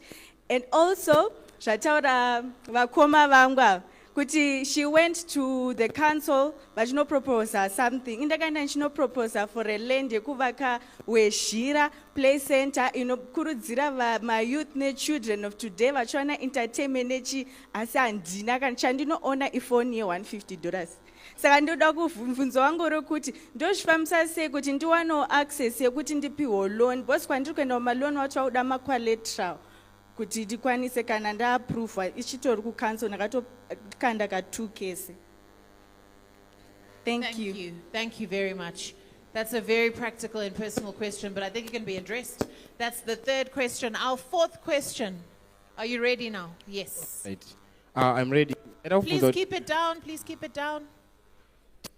And also, Shataura Wakoma Vangwa. Kuti she went to the council, but no proposal, something. In the kind no proposal for a land, Kuvaka, where Shira, play center, Kurudzira, my youth, ne children of today, Vachana entertainment, Asan, Dinakan Chandino owner iPhone $150. Saka ndoda kuvhunzo wangu rokuti ndoshifamisa sei kuti ndiwano access yekuti ndipiwo loan bosi kwandiri kuenda kumaloni wacho auda macollateral kuti ndikwanise kana ndaapprova ichitori kucancel ndakatokanda ka2 case. Thank you. Thank you very much. That's a very practical and personal question, but I think it can be addressed. That's the third question. Our fourth question. Are you ready now? Yes. Right. I'm ready. Please keep it down. Please keep it down.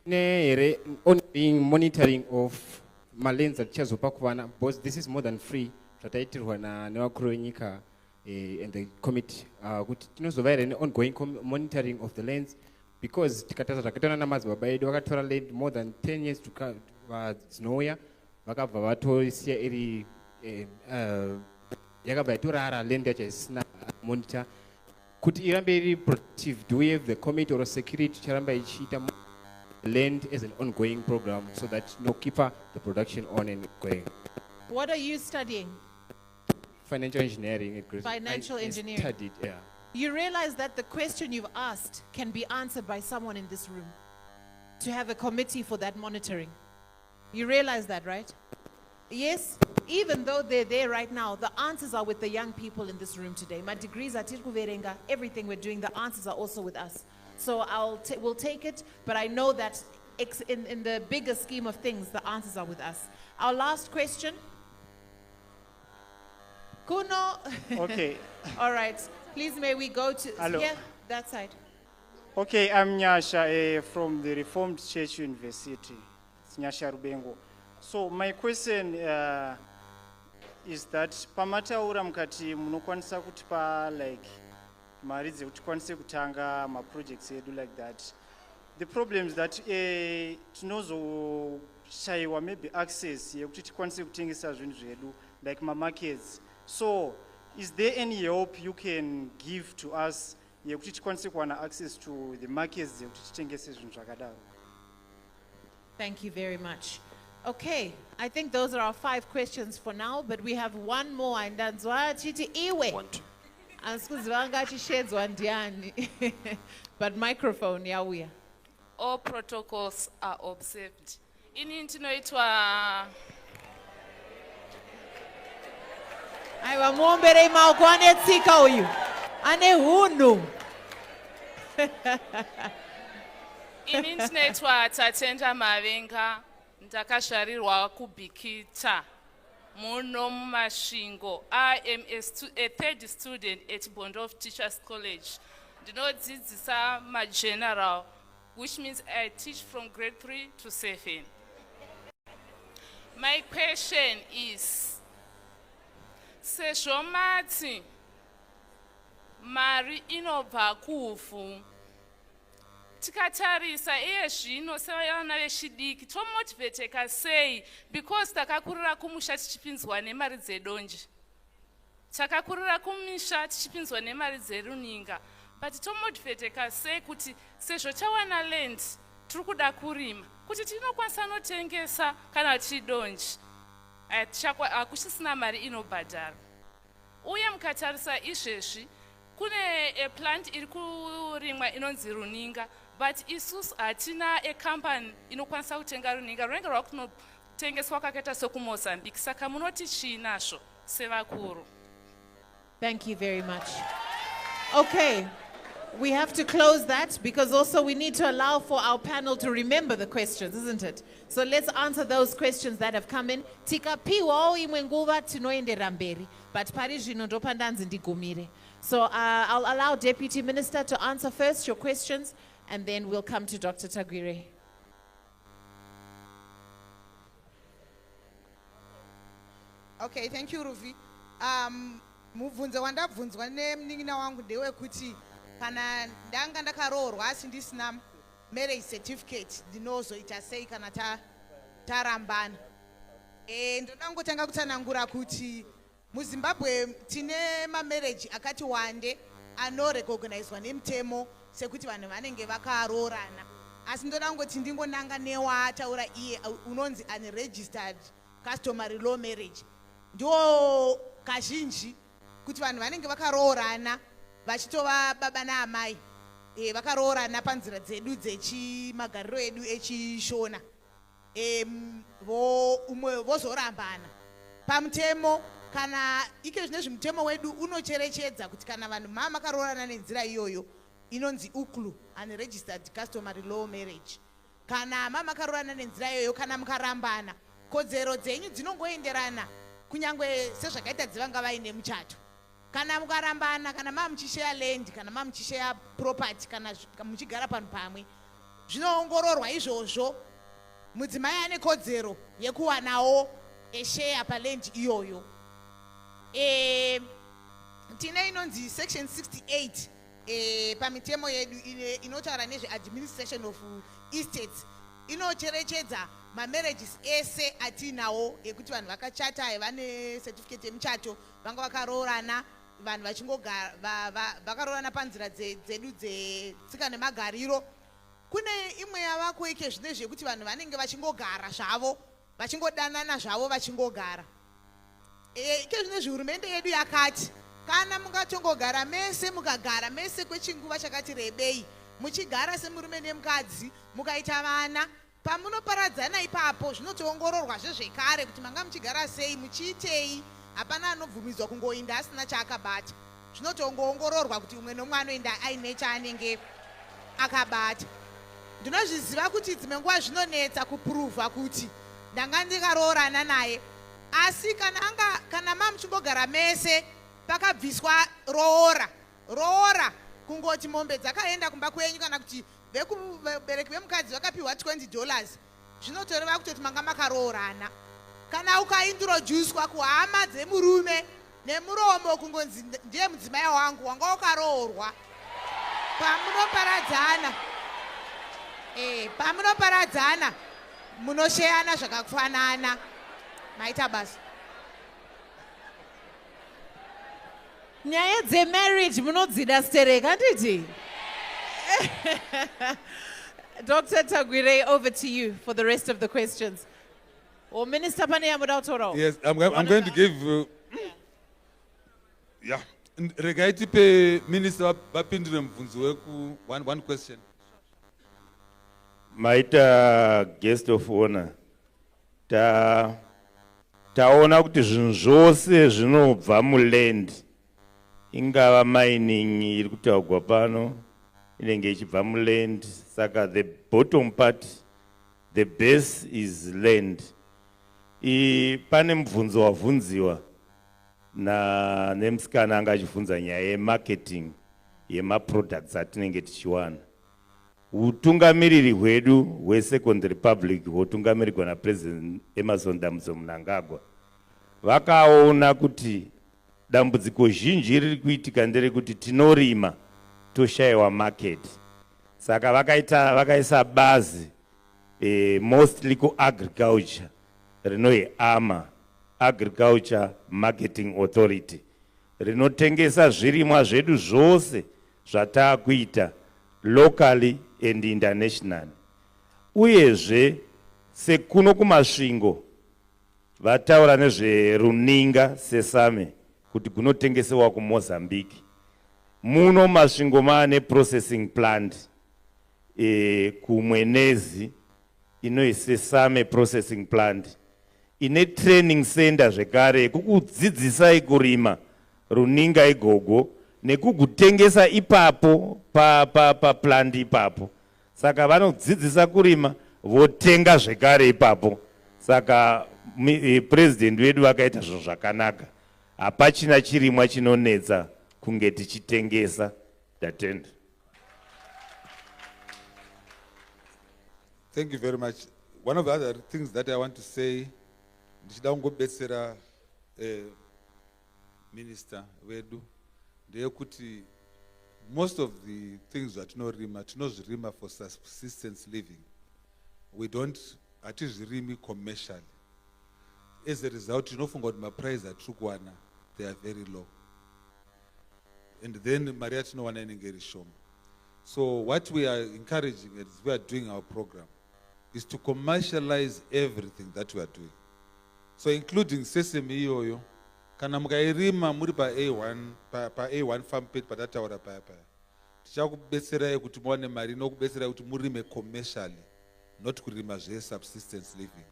Ongoing monitoring of malenzi achazopa kuvana, because this is more than free. Tataitirwa na nevakuru venyika and the committee kuti tinozovaira ongoing monitoring of the lands, because tikataza takatona namadzibaba edu vakatora land more than 10 years vadzinouya vakabva vatosiya iri yakabva yatorara land yacho isina monitor kuti irambe iri productive. Do we have the committee or security charamba ichiita land as an ongoing program so that no keeper the production on and going? What are you studying? Financial engineering. Financial engineering. I studied, yeah. You realize that the question you've asked can be answered by someone in this room, to have a committee for that monitoring. You realize that, right? Yes, even though they're there right now, the answers are with the young people in this room today. My degrees are Tirkuverenga, everything we're doing, the answers are also with us. So we'll take it, but I know that in the bigger scheme of things, the answers are with us. Our last question. Kuno. Okay. All right. Please, may we go to Hello. yeah, that side. Okay, I'm Nyasha from the Reformed Church University. It's Nyasha Rubengo. So my question is that pamataura mukati munokwanisa kutipa like mari dzekuti tikwanise kutanga ma-projects edu like that. The problem is that tinozoshaiwa maybe access yekuti tikwanise kutengesa zvinhu zvedu like ma-markets. So is there any help you can give to us yekuti tikwanise kuwana access to the markets yekuti titengese zvinhu zvakadaro? Thank you very much. Okay, I think those are our 5 questions for now, but we have one more. And that's why chiti iwe. But microphone, yawuya. All protocols are observed. Ini tinoitwa Aiwa muombere maoko anetsika uyu. Ane hunu. ini tinoitwa Tatenda Mavenga, ndakazvarirwa kubhikita muno mumasvingo. I am a third student at Bondov Teachers College. Ndinodzidzisa ma-general, which means I teach from grade 3 to 7. My question is, sezvo mati mari inobva kuvhu, tikatarisa iye zvino sevana vechidiki tomotiveteka sei? Because takakurira kumusha tichipinzwa nemari dzedonje, takakurira kumisha tichipinzwa nemari dzeruninga, but tomotiveteka sei kuti sezvo tawana land tiri kuda kurima kuti tinokwanisa notengesa kana tidonje hakusisina mari inobhadhara? Uye mukatarisa izvezvi kune plant iri kurimwa inonzi runinga, but isusu hatina company inokwanisa kutenga runinga. Runinga rwakunotengeswa kwakaita sekuMozambique. Saka munoti chiinazvo sevakuru? Thank you very much. Okay, we have to close that because also we need to allow for our panel to remember the questions, isn't it? So let's answer those questions that have come in. Tikapiwa imwe nguva tinoendera mberi, but pari zvino ndopandanzi ndigumire. So I'll allow Deputy Minister to answer first your questions, and then we'll come to Dr. Tagwirei. Okay, thank you, Rufi. Mubvunzo wandabvunzwa nemunin'ina wangu ndewekuti kana ndanga ndakaroorwa asi ndisina marriage certificate ndinozoita sei kana tarambana. Ndoda ngotanga kutsanangura kuti muZimbabwe tine marriage akati wande anorecognizwa nemutemo sekuti vanhu vanenge vakaroorana. Asi ndoda ngoti ndingonanga newataura iye unonzi unregistered customary law marriage. Ndio kazhinji kuti vanhu vanenge vakaroorana vachitova baba naamai vakaroorana panzira dzedu dzechimagariro edu echishona umwe vozorambana pamutemo. Kana ike zvinezvi mutemo wedu unocherechedza kuti kana vanhu makaroorana nenzira iyoyo inonzi uklu, unregistered customary law marriage. Kana makaroorana nenzira iyoyo kana mukarambana kodzero dzenyu dzinongoenderana kunyangwe sezvakaita dzivanga vaine muchato. Kana mukarambana, kana muchisheya land, kana muchisheya property, kana muchigara panhu pamwe, zvinoongororwa izvozvo. Mudzimai ane kodzero yekuwanawo esheya paland iyoyo. Tine inonzi section 68 pamitemo yedu inotaura nezveadministration of estates. Inocherechedza marriages ese atinawo ekuti vanhu vakachata vane certificate yemuchato vanga vakaroorana, vanhu vachingogara vakaroorana panzira dzedu dzetsika nemagariro. Kune imwe yavako ike zvinezvi yekuti vanhu vanenge vachingogara zvavo, vachingodanana zvavo vachingogara. Ike zvinezvi hurumende yedu yakati kana mungatongogara mese, mukagara mese kwechinguva chakati rebei, muchigara semurume nemukadzi, mukaita vana, pamunoparadzana ipapo zvinotoongororwa zvekare kuti manga muchigara sei, muchiitei. Hapana anobvumidzwa kungoinda asina chaakabata. Zvinotongoongororwa kuti umwe nomwe anoenda aine chaanenge akabata. Ndinozviziva kuti dzimwe nguva zvinonetsa kupuruvha kuti ndanga ndikaroorana naye, asi kana muchingogara mese pakabviswa roora kungoti mombe dzakaenda kumba kwenyu kana kuti vekubereki vemukadzi vakapiwa $20, zvinotoreva kutoti manga makaroorana. Kana ukaintroducwa kuhama dzemurume nemuromo kungonzi ndiye mudzimai wangu wanga wakaroorwa, pamunoparadzana munosheyana zvakafanana, maita basa. Nyaya dzemarriage munodzida stereka handiti? Dr. Tagwirei, over to you for the rest of the questions. Or Minister Pane Amudautorao. Yes, I'm going to give regaiti pe Minister Bapindre Mvunzu weku one question. Maita guest of honor. Taona kuti zvinhu zvose zvinobva muland, ingava mining iri kutaurwa pano inenge ichibva muland, saka the bottom part, the base is land. Pane mubvunzo wabvunziwa nemusikana anga achibvunza nyaya yemarketing yemaproducts atinenge tichiwana. Utungamiriri hwedu hweSecond Republic hwotungamirirwa naPresident Emerson Dambudzo Mnangagwa vakaona kuti dambudziko zhinji riri kuitika nderekuti tinorima toshayiwa market. Saka vakaisa bazi mostly kuagriculture rinonzi AMA, Agriculture Marketing Authority, rinotengesa zvirimwa zvedu zvose zvatakuita locally and internationally. Uyezve sekuno kumasvingo vataura nezveruninga sesame kuti kunotengesewa kuMozambique. Muno masvingo maane processing plant kumwenezi inonzi sesame processing plant ine training center zvekare kukudzidzisai kurima runinga igogo nekugutengesa ipapo plant ipapo. Saka vanodzidzisa kurima votenga zvekare ipapo. Saka president wedu vakaita zvinhu zvakanaka, hapachina chirimwa chinonetsa kunge tichitengesa. Datenda. Thank you very much. One of the other things that I want to say, ndichida kungobetsera minister wedu ndeyekuti most of the things zvatinorima tinozvirima for subsistence living. We don't hatizvirimi commercially. As a result, tinofunga kuti maprice atiri kuwana they are very low. And then mari yatinowana inenge iri shoma. So what we are encouraging as we are doing our program is to commercialize everything that we are doing. So including sesame iyoyo, kana mukairima muri pa A1 farm pit patataura paya paya. Tichakubetserai kuti muwane mari nokubetserai kuti murime commercially, not kurima zve subsistence living.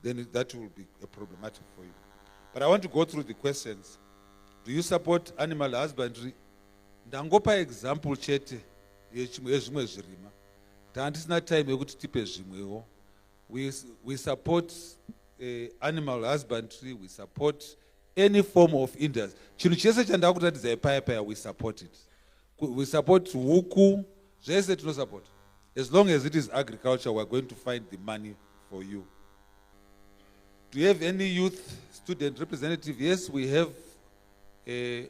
Then that will be a problematic for you. But I want to go through the questions. Do you support animal husbandry? Ndangopa example chete yezvimwe zvirima. Handisina time yekuti tipe zvimwewo. We support animal husbandry, we support any form of industry. Chinhu chese chandakuratidza paya we support it. We support huku, zvese tinosupport. As long as it is agriculture, we are going to find the money for you. Do you have any youth student representative? Yes, we have a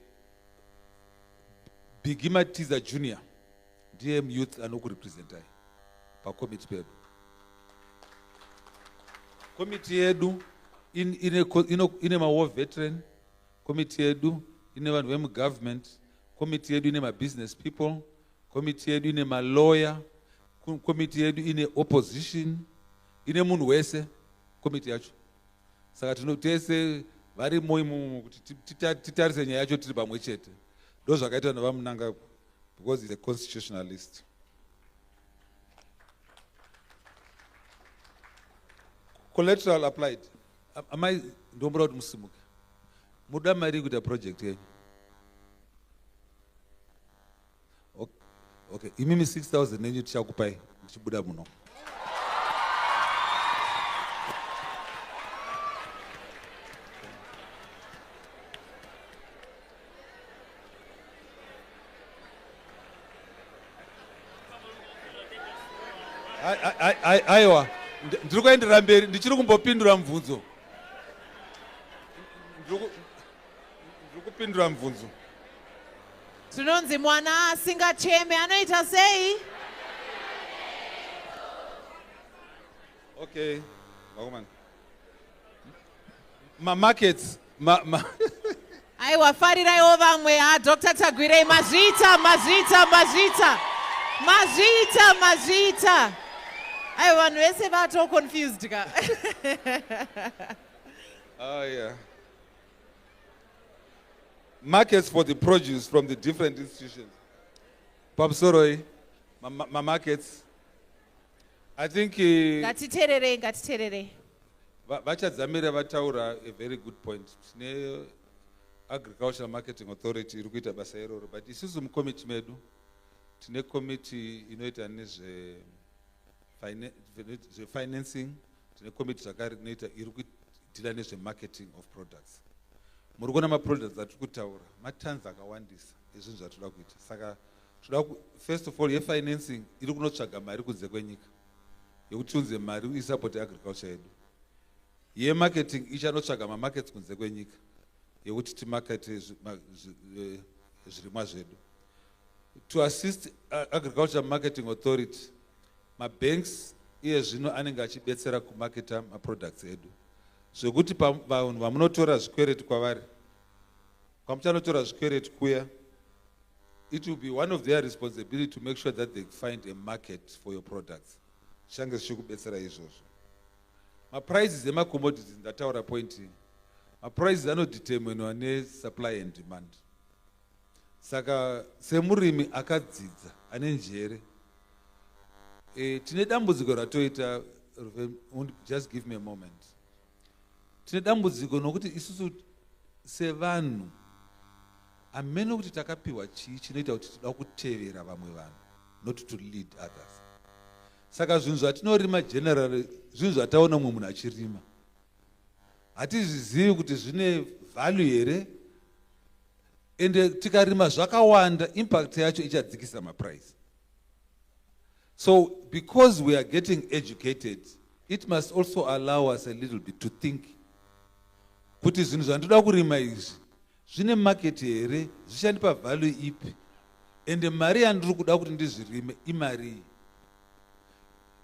Bigima Tiza Junior, DM Youth anokurepresentai pa committee pedu. Committee yedu ine ma-war veteran, committee yedu ine vanhu vemu-government, committee yedu ine ma-business people, committee yedu ine ma-lawyer, committee yedu ine opposition, ine munhu wese committee yacho. Saka tinotese vari moimo kuti titarise nyaya yacho tiri pamwe chete. Ndo zvakaitwa navamunanga because he's a constitutionalist. Collateral applied. Amai ndomboda kuti musimuke. Muda mari kuita project yenyu. Okay, imimi 6,000 nenyu tichakupai ndichibuda muno. Aiwa, ndiri kuendera mberi, ndichiri kumbopindura mubvunzo. Ndiri kupindura mubvunzo. Tinonzi mwana asingacheme anoita sei? Okay, Vakomana. Ma-markets, Aiwa, fariraiwo vamwe, Dr. Tagwirei, mazvita. Aiwa, vanhu vese vato confused ka. Oh yeah. Markets for the produce from the different institutions. Papsoroi, my markets. I think Ngatiterere. vachadzamira vataura a very good point. Tine agricultural marketing authority iri kuita basa iroro, but isusu mukomiti medu tine committee inoita nezve financing, tine committee zvakare inoita iri kuitira nezve marketing of products. Muri kuona ma-products atiri kutaura matanzi akawandisa ezvinhu zvatoda kuita. Saka first of all ye-financing iri kunotsvaga mari kunze kwenyika yekuti tiunze mari uisapoti agriculture yedu. Ye-marketing ichanotsvaga ma-markets kunze kwenyika yekuti timakete zvirimwa zvedu. To assist agriculture marketing authority, ma-banks iye zvino anenge achibetsera kumaketa ma-products edu. Zvekuti vanhu vamunotora zvikwereti kwavari, kwamuchanotora zvikwereti kuya, it will be one of their responsibility to make sure that they find a market for your products. Shange zvichikubetsera izvozvo. Ma-prices ema-commodities ndataura point iyi. Ma-prices anodeterminwa ne-supply and demand. Saka semurimi akadzidza ane njere, tine dambudziko ratoita, just give me a moment. Tine dambudziko nokuti isusu sevanhu amene kuti takapiwa chii chinoita kuti toda kutevera vamwe vanhu, not to lead others. Saka zvinhu zvatinorima generally zvinhu zvataona mumwe munhu achirima, hatizvizivi kuti zvine value here, ende tikarima zvakawanda impact yacho ichadzikisa maprice. So because we are getting educated, it must also allow us a little bit to think. Kuti zvinhu zvandoda kurima izvi zvine market here, zvichandipa value ipi, ende mari yandiri kuda kuti ndizvirime imari.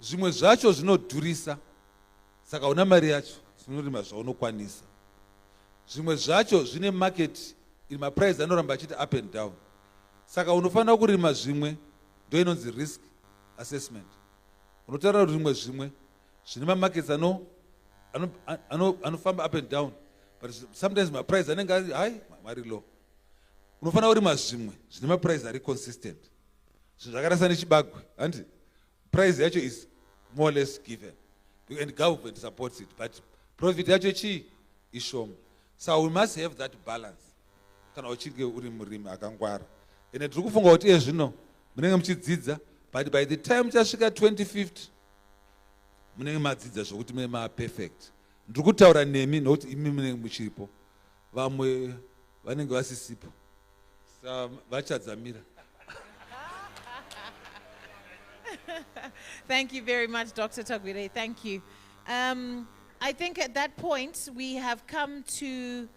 Zvimwe zvacho zvinodhurisa, saka una mari yacho zvinorima zvaunokwanisa. Zvimwe zvacho zvine market, maprice anoramba achiti up and down. Saka unofanira kurima zvimwe, ndo inonzi risk assessment. Unotaura kuti zvimwe zvine markets anofamba up and down, but sometimes maprice anenge ari high, mari low. Unofanira kurima zvimwe zvine maprice ari consistent. Zvinhu zvakarasa nechibagwe, handi price yacho is more or less given, and government supports it, but profit yacho chii ishoma. So we must have that balance. Kana uchinge uri murimi akangwara. Ene tiri kufunga kuti zvino munenge muchidzidza, but by the time chasvika 2050 munenge madzidza zvokuti munenge maa perfect. Ndiri kutaura nemi nokuti imi munenge muchiripo, vamwe vanenge vasisipo, sa vachadzamira. Thank you very much, Dr. Tagwirei. Thank you. I think at that point we have come to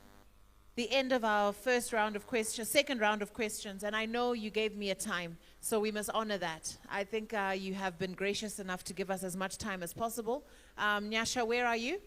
the end of our second round of questions, and I know you gave me a time, so we must honor that. I think you have been gracious enough to give us as much time as possible. Nyasha, where are you?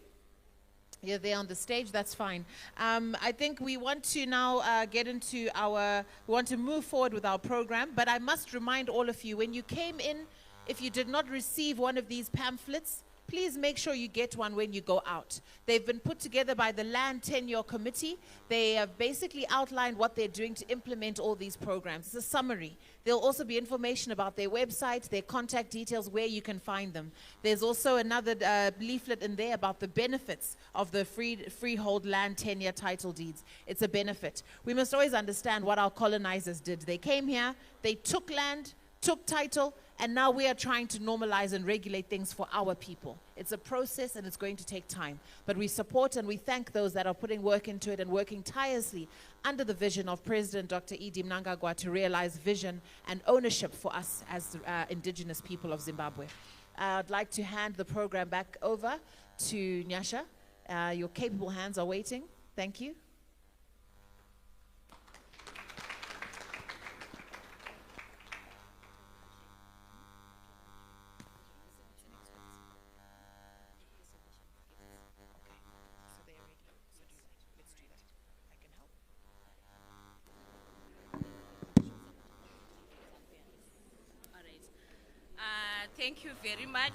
You're there on the stage, that's fine. I think we want to now we want to move forward with our program, but I must remind all of you, when you came in, if you did not receive one of these pamphlets, please make sure you get one when you go out. They've been put together by the Land Tenure Committee. They have basically outlined what they're doing to implement all these programs. It's a summary. There'll also be information about their website, their contact details, where you can find them. There's also another leaflet in there about the benefits of the freehold land tenure title deeds. It's a benefit. We must always understand what our colonizers did. They came here, they took land, took title, and now we are trying to normalize and regulate things for our people. It's a process and it's going to take time. But we support and we thank those that are putting work into it and working tirelessly under the vision of President Dr. Edi Mnangagwa to realize vision and ownership for us as indigenous people of Zimbabwe. I'd like to hand the program back over to Nyasha. Your capable hands are waiting. Thank you. Thank you very much.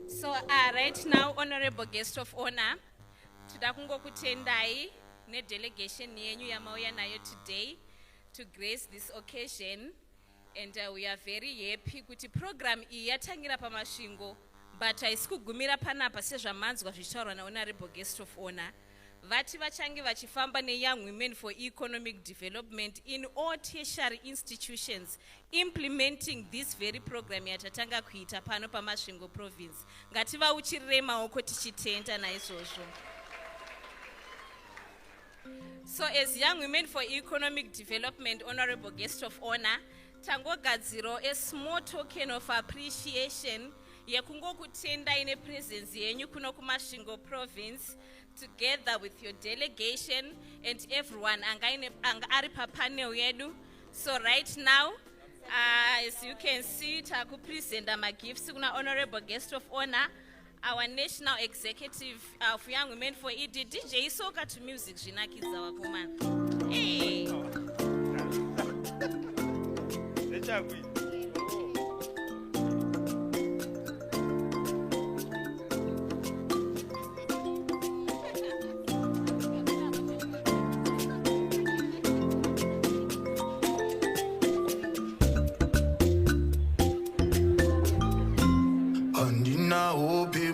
So right now, Honorable Guest of Honor, todakungo kutendai ne delegation yenyu yamauya nayo today to grace this occasion, and we are very happy kuti program iyi yatangira pamasvingo, but isikugumira panapa sezvamanzwa zvichitaurwa na Honorable Guest of Honor. Vati vachange vachifamba ne-Young Women for Economic Development in all tertiary institutions, implementing this very program yatatanga kuita pano paMasvingo province. Ngativauchirire maoko tichitenda naizvozvo. So as Young Women for Economic Development, Honorable Guest of Honor, tangogadziro a small token of appreciation yekungo kutenda ine presence yenyu kuno kuMasvingo province, together with your delegation and everyone anga ari papanel yedu. So right now, as you can see, taku present my gifts kuna Honorable Guest of Honor, our National Executive of Young Women for ED, DJ Soka to music, Jinakiza Wakuman. Hey!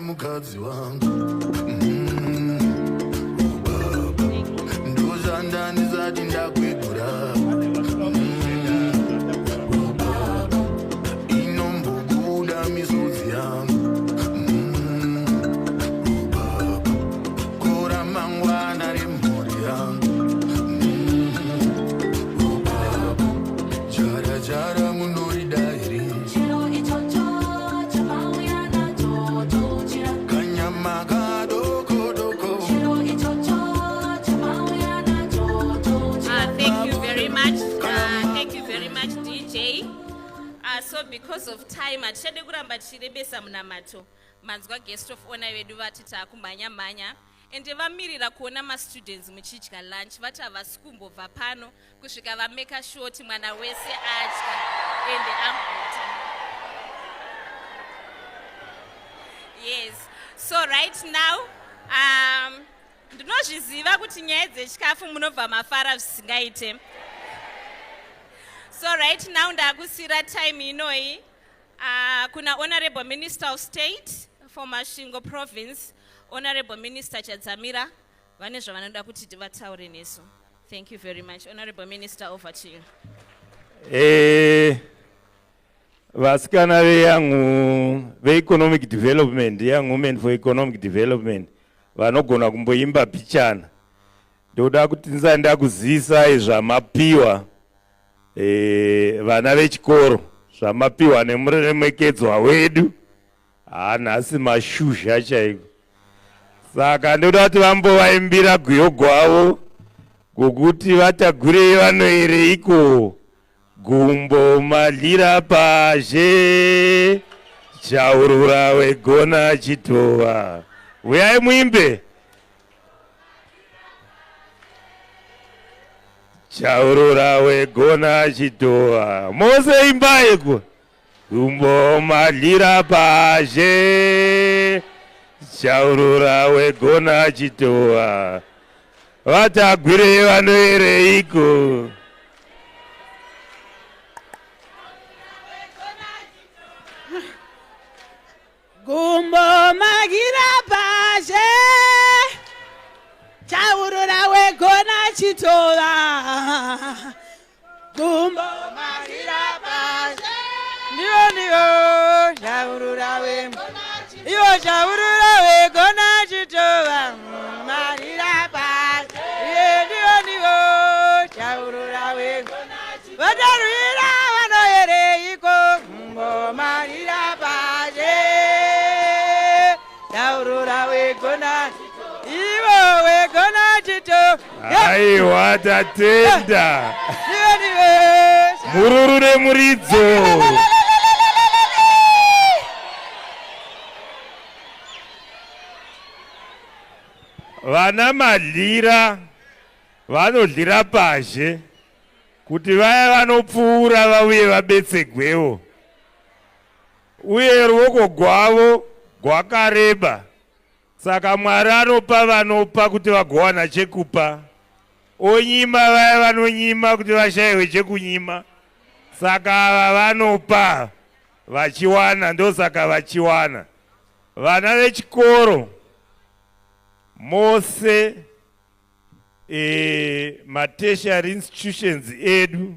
Mukadzi wangu ndozanda ndisati ndakwegura inombobuda misodzi yangu kora mangwana remhuri yangu jara jara muno much, DJ. So because of time, atichade kuramba tichirebesa munamato. Manzwa guest of honor vedu vatita kumhanya-mhanya. Ende vamirira kuona ma-students muchidya lunch. Vati havasikumbobva pano kusvika vameka sure kuti mwana wese adya ende aguta. Yes. So right now, ndinozviziva kuti nyaya dzechikafu munobva mafara zvisingaite. So right now ndakusira time inoi kuna Honorable Minister of State for Masvingo Province, Honorable Minister Chadzamira, vane zvavanoda kuti tivataure nesu. Thank you very much. Honorable Minister, over to you. Vasikana veyangu ve-economic development, young women for economic development, vanogona kumboimba pichana. Ndoda kuti nzanda kuzisa zvamapiwa vana vechikoro, zvamapiwa nemuremekedzwa wedu. Nhasi mashuzha chaiko. Saka ndoda kuti vambovaimbira guyo gwavo gokuti Vatagwirei vanoereiko gumbo madlira pazhe chaurura wegona chitova. Uyai muimbe. Chaurura wegona chitova. Mose imbaiko. Gumbo madlira pazhe chaurura wegona chitova. Vatagwirei vanoereiko. Gumbo magira pazhe chaurura wegona chitova. Gumbo magira pazhe ndiyo chaurura wegona chitova. Iyo chaurura wegona chitova. Magira pazhe ndiyo chaurura wegona chitova. Vatagwirei vanoereiko. Gumbo magira pazhe chaurura wegona iwo wegona chito. Aiwa tatenda. Mururu nemuridzo. Vana madlira vanodlira pazhe kuti vaya vanopfuura vauye vabetsegwewo. Uye ruoko gwavo gwakareba. Saka Mwari anopa vanopa kuti vagowana chekupa. Onyima vaya vanonyima kuti vashayiwe chekunyima. Saka ava vanopa vachiwana, ndosaka vachiwana. Vana vechikoro mose ma-tertiary institutions edu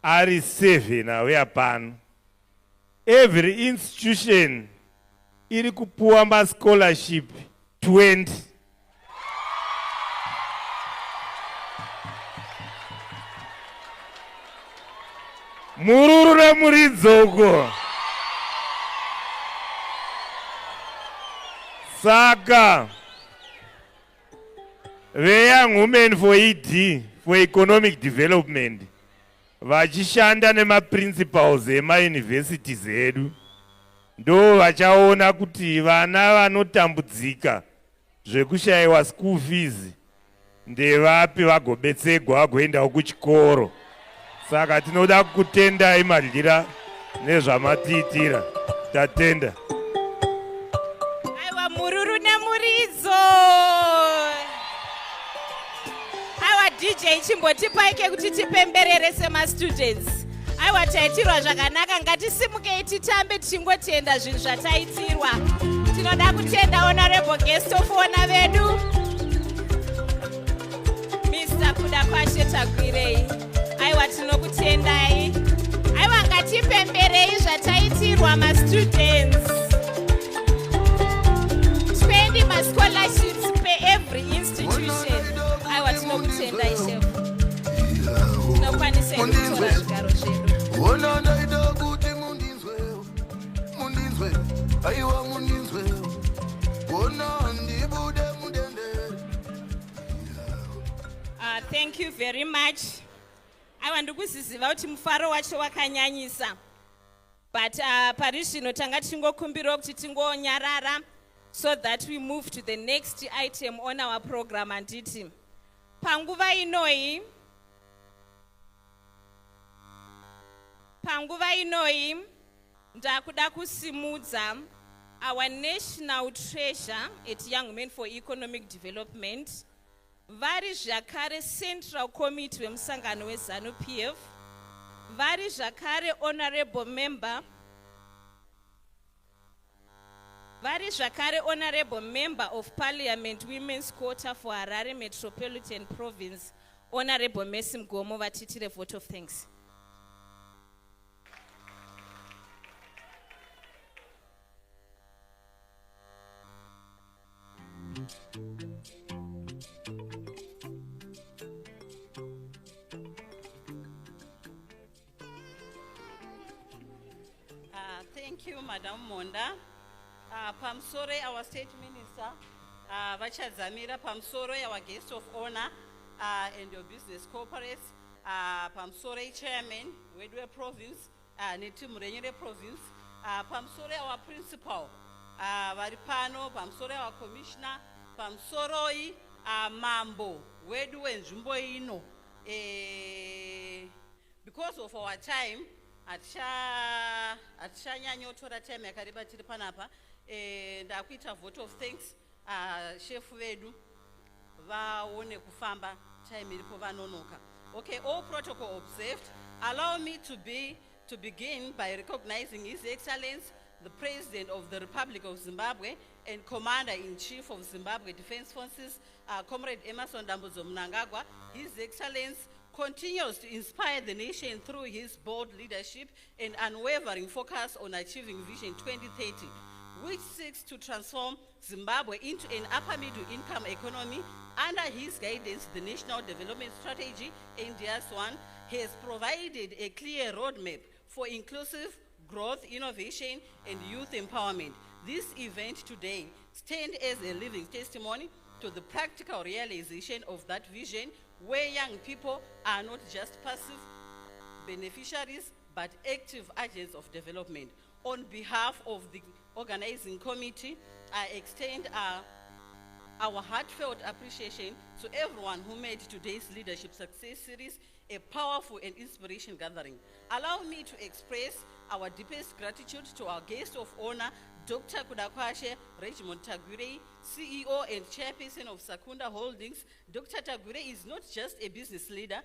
ari 7 auya pano. Every institution iri kupuwa ma-scholarship 20. Mururu nemuridzoko. Saka ve-young women for ED, for economic development, vachishanda nema-principals ema-universities edu, ndo vachaona kuti vana vanotambudzika zvekushayiwa school fees ndevapi vagobetsegwa vagoendawo kuchikoro. Saka tinoda kutendai madlira nezvamatiitira. Tatenda. Aiwa mururu nemuridzo. Aiwa DJ chimbotipaike kuti tipemberere sema-students. Aiwa taitirwa zvakanaka, ngatisimukei titambe tichingotenda zvinhu zvataitirwa. Tinoda kutenda honorable guest of honor vedu Mr. Kuda Tagwirei. Aiwa tinokutendai. Aiwa ngatipemberei zvataitirwa ma-students. 20 ma-scholarships per every institution. Aiwa tinokutendai chef. Tinokwanisa kutora zvigaro zvedu. Wona ndaida kuti mundinzwe, aiwa mundinzwe. Wona ndibude mudendere. Thank you very much. aiwa ndikuziziva kuti mufaro wacho wakanyanyisa, but pari zvino tanga tichingokumbirawo kuti tingonyarara so that we move to the next item on our program. Anditi panguva inoi ndakuda kusimudza our national treasure at Young Men for Economic Development, vari zvakare central committee wemusangano weZANU-PF, vari zvakare honorable member of Parliament Women's Quota for Harare Metropolitan Province, Honorable Masvingo, vatitire vote of thanks. Thank you, Madam Monda. Pamsore, our State Minister, Vachadzamira, Pamsore, our guest of honor, and your business corporates, Pamsore Chairman, Wedwe Province, Netimrenyere Province, Pamsore, our principal, Varipano, Pamsore, our commissioner, Pamsoroi, Mambo, Wedwe and Jumbo Ino. Because of our time, atishanyanyotора time yakariba tiri panapa, ndakuita vote of thanks chef vedu vaone kufamba time iripo vanonoka. Okay, all protocol observed. Allow me to begin by recognizing His Excellency the President of the Republic of Zimbabwe and Commander-in-Chief of Zimbabwe Defense Forces, Comrade Emerson Dambudzo Mnangagwa. His Excellency continues to inspire the nation through his bold leadership and unwavering focus on achieving Vision 2030, which seeks to transform Zimbabwe into an upper middle income economy. Under his guidance, the National Development Strategy, NDS1, has provided a clear roadmap for inclusive growth, innovation, and youth empowerment. This event today stands as a living testimony to the practical realization of that vision, where young people are not just passive beneficiaries, but active agents of development. On behalf of the organizing committee, I extend our heartfelt appreciation to everyone who made today's Leadership Success Series a powerful and inspiration gathering. Allow me to express our deepest gratitude to our guest of honor, Dr. Kuda Tagwirei, CEO and Chairperson of Sakunda Holdings. Dr. Tagwirei is not just a business leader,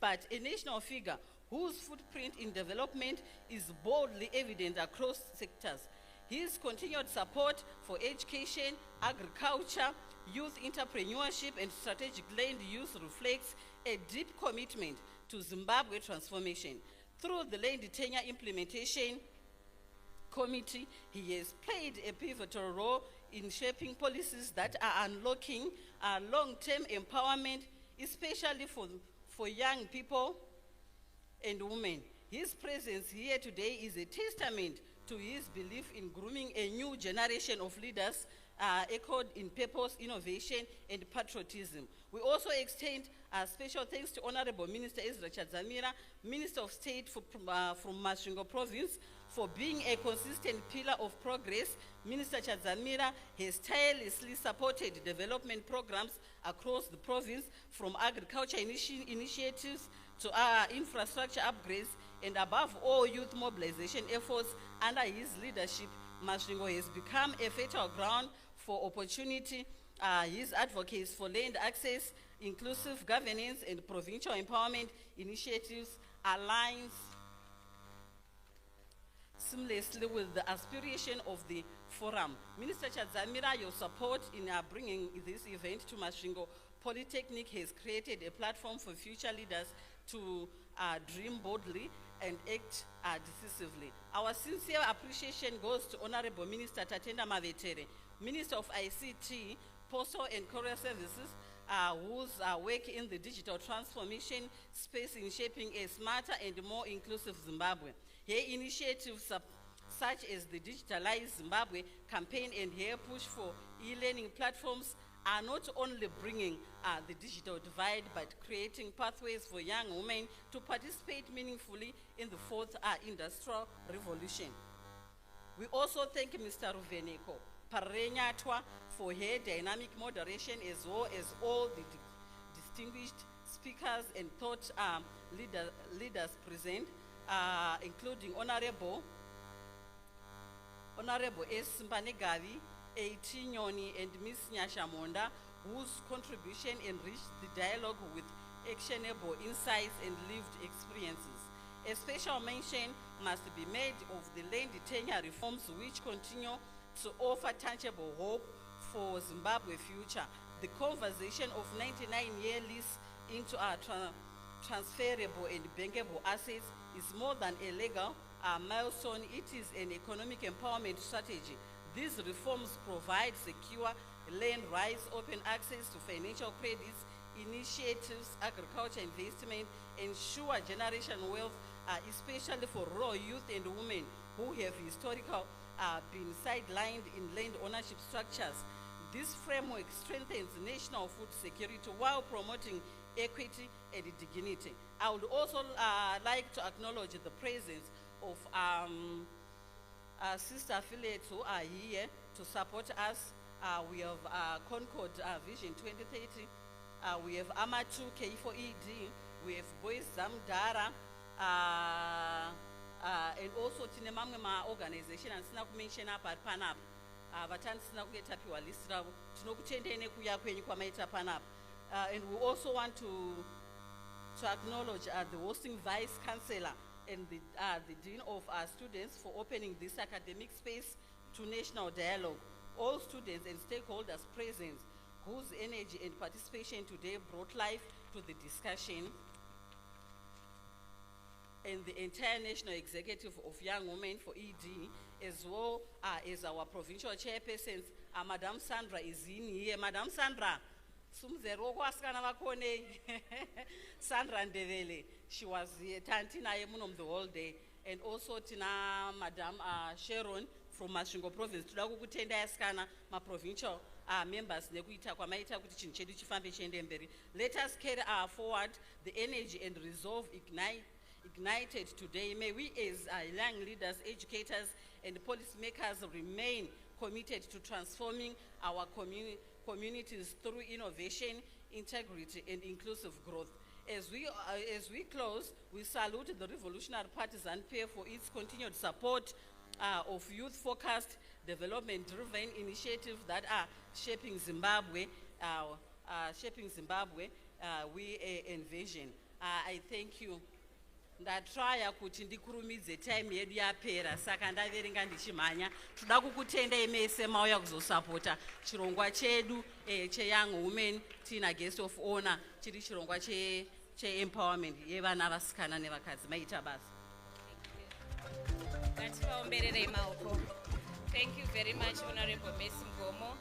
but a national figure whose footprint in development is boldly evident across sectors. His continued support for education, agriculture, youth entrepreneurship, and strategic land use reflects a deep commitment to Zimbabwe transformation. Through the Land Tenure Implementation Committee, he has played a pivotal role in shaping policies that are unlocking long-term empowerment, especially for young people and women. His presence here today is a testament to his belief in grooming a new generation of leaders echoed in purpose, innovation, and patriotism. We also extend special thanks to Honorable Minister Ezra Chadzamira, Minister of State from Masvingo Province, for being a consistent pillar of progress. Minister Chadzamira has tirelessly supported development programs across the province, from agriculture initiatives to infrastructure upgrades, and above all, youth mobilization efforts. Under his leadership, Masvingo has become a fertile ground for opportunity. His advocacy for land access, inclusive governance, and provincial empowerment initiatives aligns seamlessly with the aspiration of the forum. Minister Chadzamira, your support in bringing this event to Masvingo Polytechnic has created a platform for future leaders to dream boldly and act decisively. Our sincere appreciation goes to Honorable Minister Tatenda Mavetere, Minister of ICT, Postal and Courier Services, whose work in the digital transformation space in shaping a smarter and more inclusive Zimbabwe. Her initiatives such as the Digitalize Zimbabwe campaign and her push for e-learning platforms are not only bringing the digital divide, but creating pathways for young women to participate meaningfully in the fourth industrial revolution. We also thank Mr. Ruveneko Parenyatwa for her dynamic moderation, as well as all the distinguished speakers and thought leaders present, including Honorable S. Mbanegavi, A.T. Nyoni, and Ms. Nyasha Monda, whose contribution enriched the dialogue with actionable insights and lived experiences. A special mention must be made of the land tenure reforms, which continue to offer tangible hope for Zimbabwe future. The conversation of 99-year lease into our transferable and bankable assets is more than a legal milestone. It is an economic empowerment strategy. These reforms provide secure land rights, open access to financial credits, initiatives, agriculture investment, ensure generational wealth, especially for rural youth and women who have historically been sidelined in land ownership structures. This framework strengthens national food security while promoting equity and dignity. I would also like to acknowledge the presence of sister affiliates who are here to support us. We have Concord Vision 2030, we have Amatu K4ED, we have Boys Zamdara, and also Tinemamwe organization, and Snaku mention up at Panap. Vatan Snaku get up your list, Tinokutende Kuya Kwen Kwamaita Panap. And we also want to acknowledge the hosting Vice Chancellor and the Dean of our students for opening this academic space to national dialogue. All students and stakeholders present, whose energy and participation today brought life to the discussion, and the entire National Executive of Young Women for ED, as well as our provincial chairpersons. Madam Sandra is in here. Madam Sandra, Sandra Ndevele, she was here, Tantina Yemunum the whole day, and also Tina Madam Sharon from Masvingo province. Tudaku kutenda yaskana ma provincial members nekuita kwamaita kuti chinhu chedu chifambe chiende mberi. Let us carry forward the energy and resolve ignited today. May we as young leaders, educators, and policymakers remain committed to transforming our communities through innovation, integrity, and inclusive growth. As we close, we salute the Revolutionary Partisan Pair for its continued support of youth-focused, development-driven initiatives that are shaping Zimbabwe. We envision. I thank you. Ndatraya kuti ndikurumidze time yedu yapera, saka ndaverenga ndichimhanya. Toda kukutenda mese mauya kuzosapota chirongwa chedu che-young women. Tina guest of honor chiri chirongwa che-empowerment yevana vasikana nevakadzi. Maita basa. Thank you very much, Honorable Masvingo.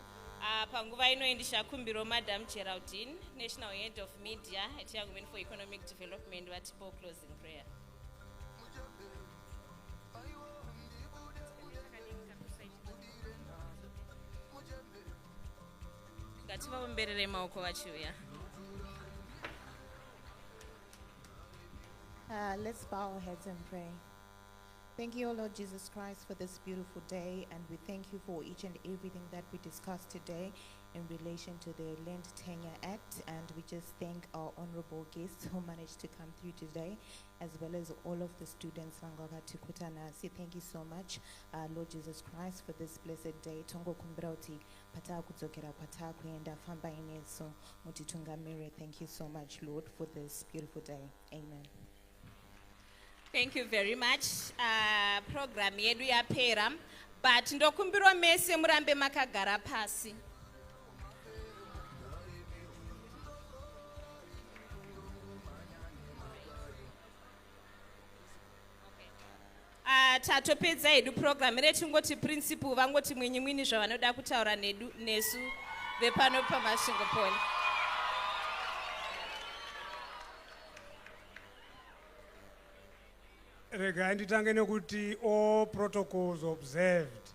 Panguva ino ndishakumbiro Madam Geraldine, National Head of Media at Young Women for Economic Development, vatipo closing prayer. Ngativavomberere maoko vachiuya. Let's bow our heads and pray. Thank you, O Lord Jesus Christ, for this beautiful day, and we thank you for each and everything that we discussed today in relation to the Land Tenure Act, and we just thank our honorable guests who managed to come through today, as well as all of the students. Thank you so much, Lord Jesus Christ, for this blessed day. Thank you so much, Lord, for this beautiful day. Amen. Thank you very much. Program yedu yapera, but ndokumbirwa mese murambe makagara pasi. Tatopedza hedu program retingoti principle vangoti mwinyimwini zvavanoda kutaura nesu vepano paMasvingo Poly. Regai nditange nekuti all protocols observed.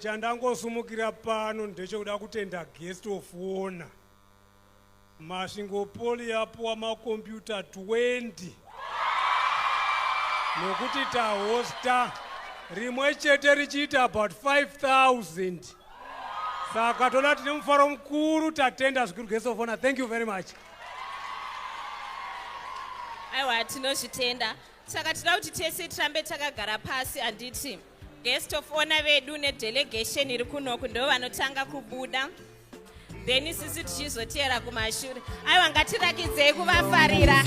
Chandangosumukira pano ndechekuda kutenda guest of honor. Masvingo Poly yapuwa makombiyuta 20. Nokuti tahosta rimwe chete richiita about 5,000. Saka toda tine mufaro mukuru tatenda zvikuru guest of honor. Thank you very much. Aiwa tinozvitenda. Saka tinoda kuti tese tirambe takagara pasi anditi guest of honor vedu nedelegation iri kunoku ndo vanotanga kubuda. Then sisi tichizotera kumashure. Aiwa ngatirakidzei kuvafarira.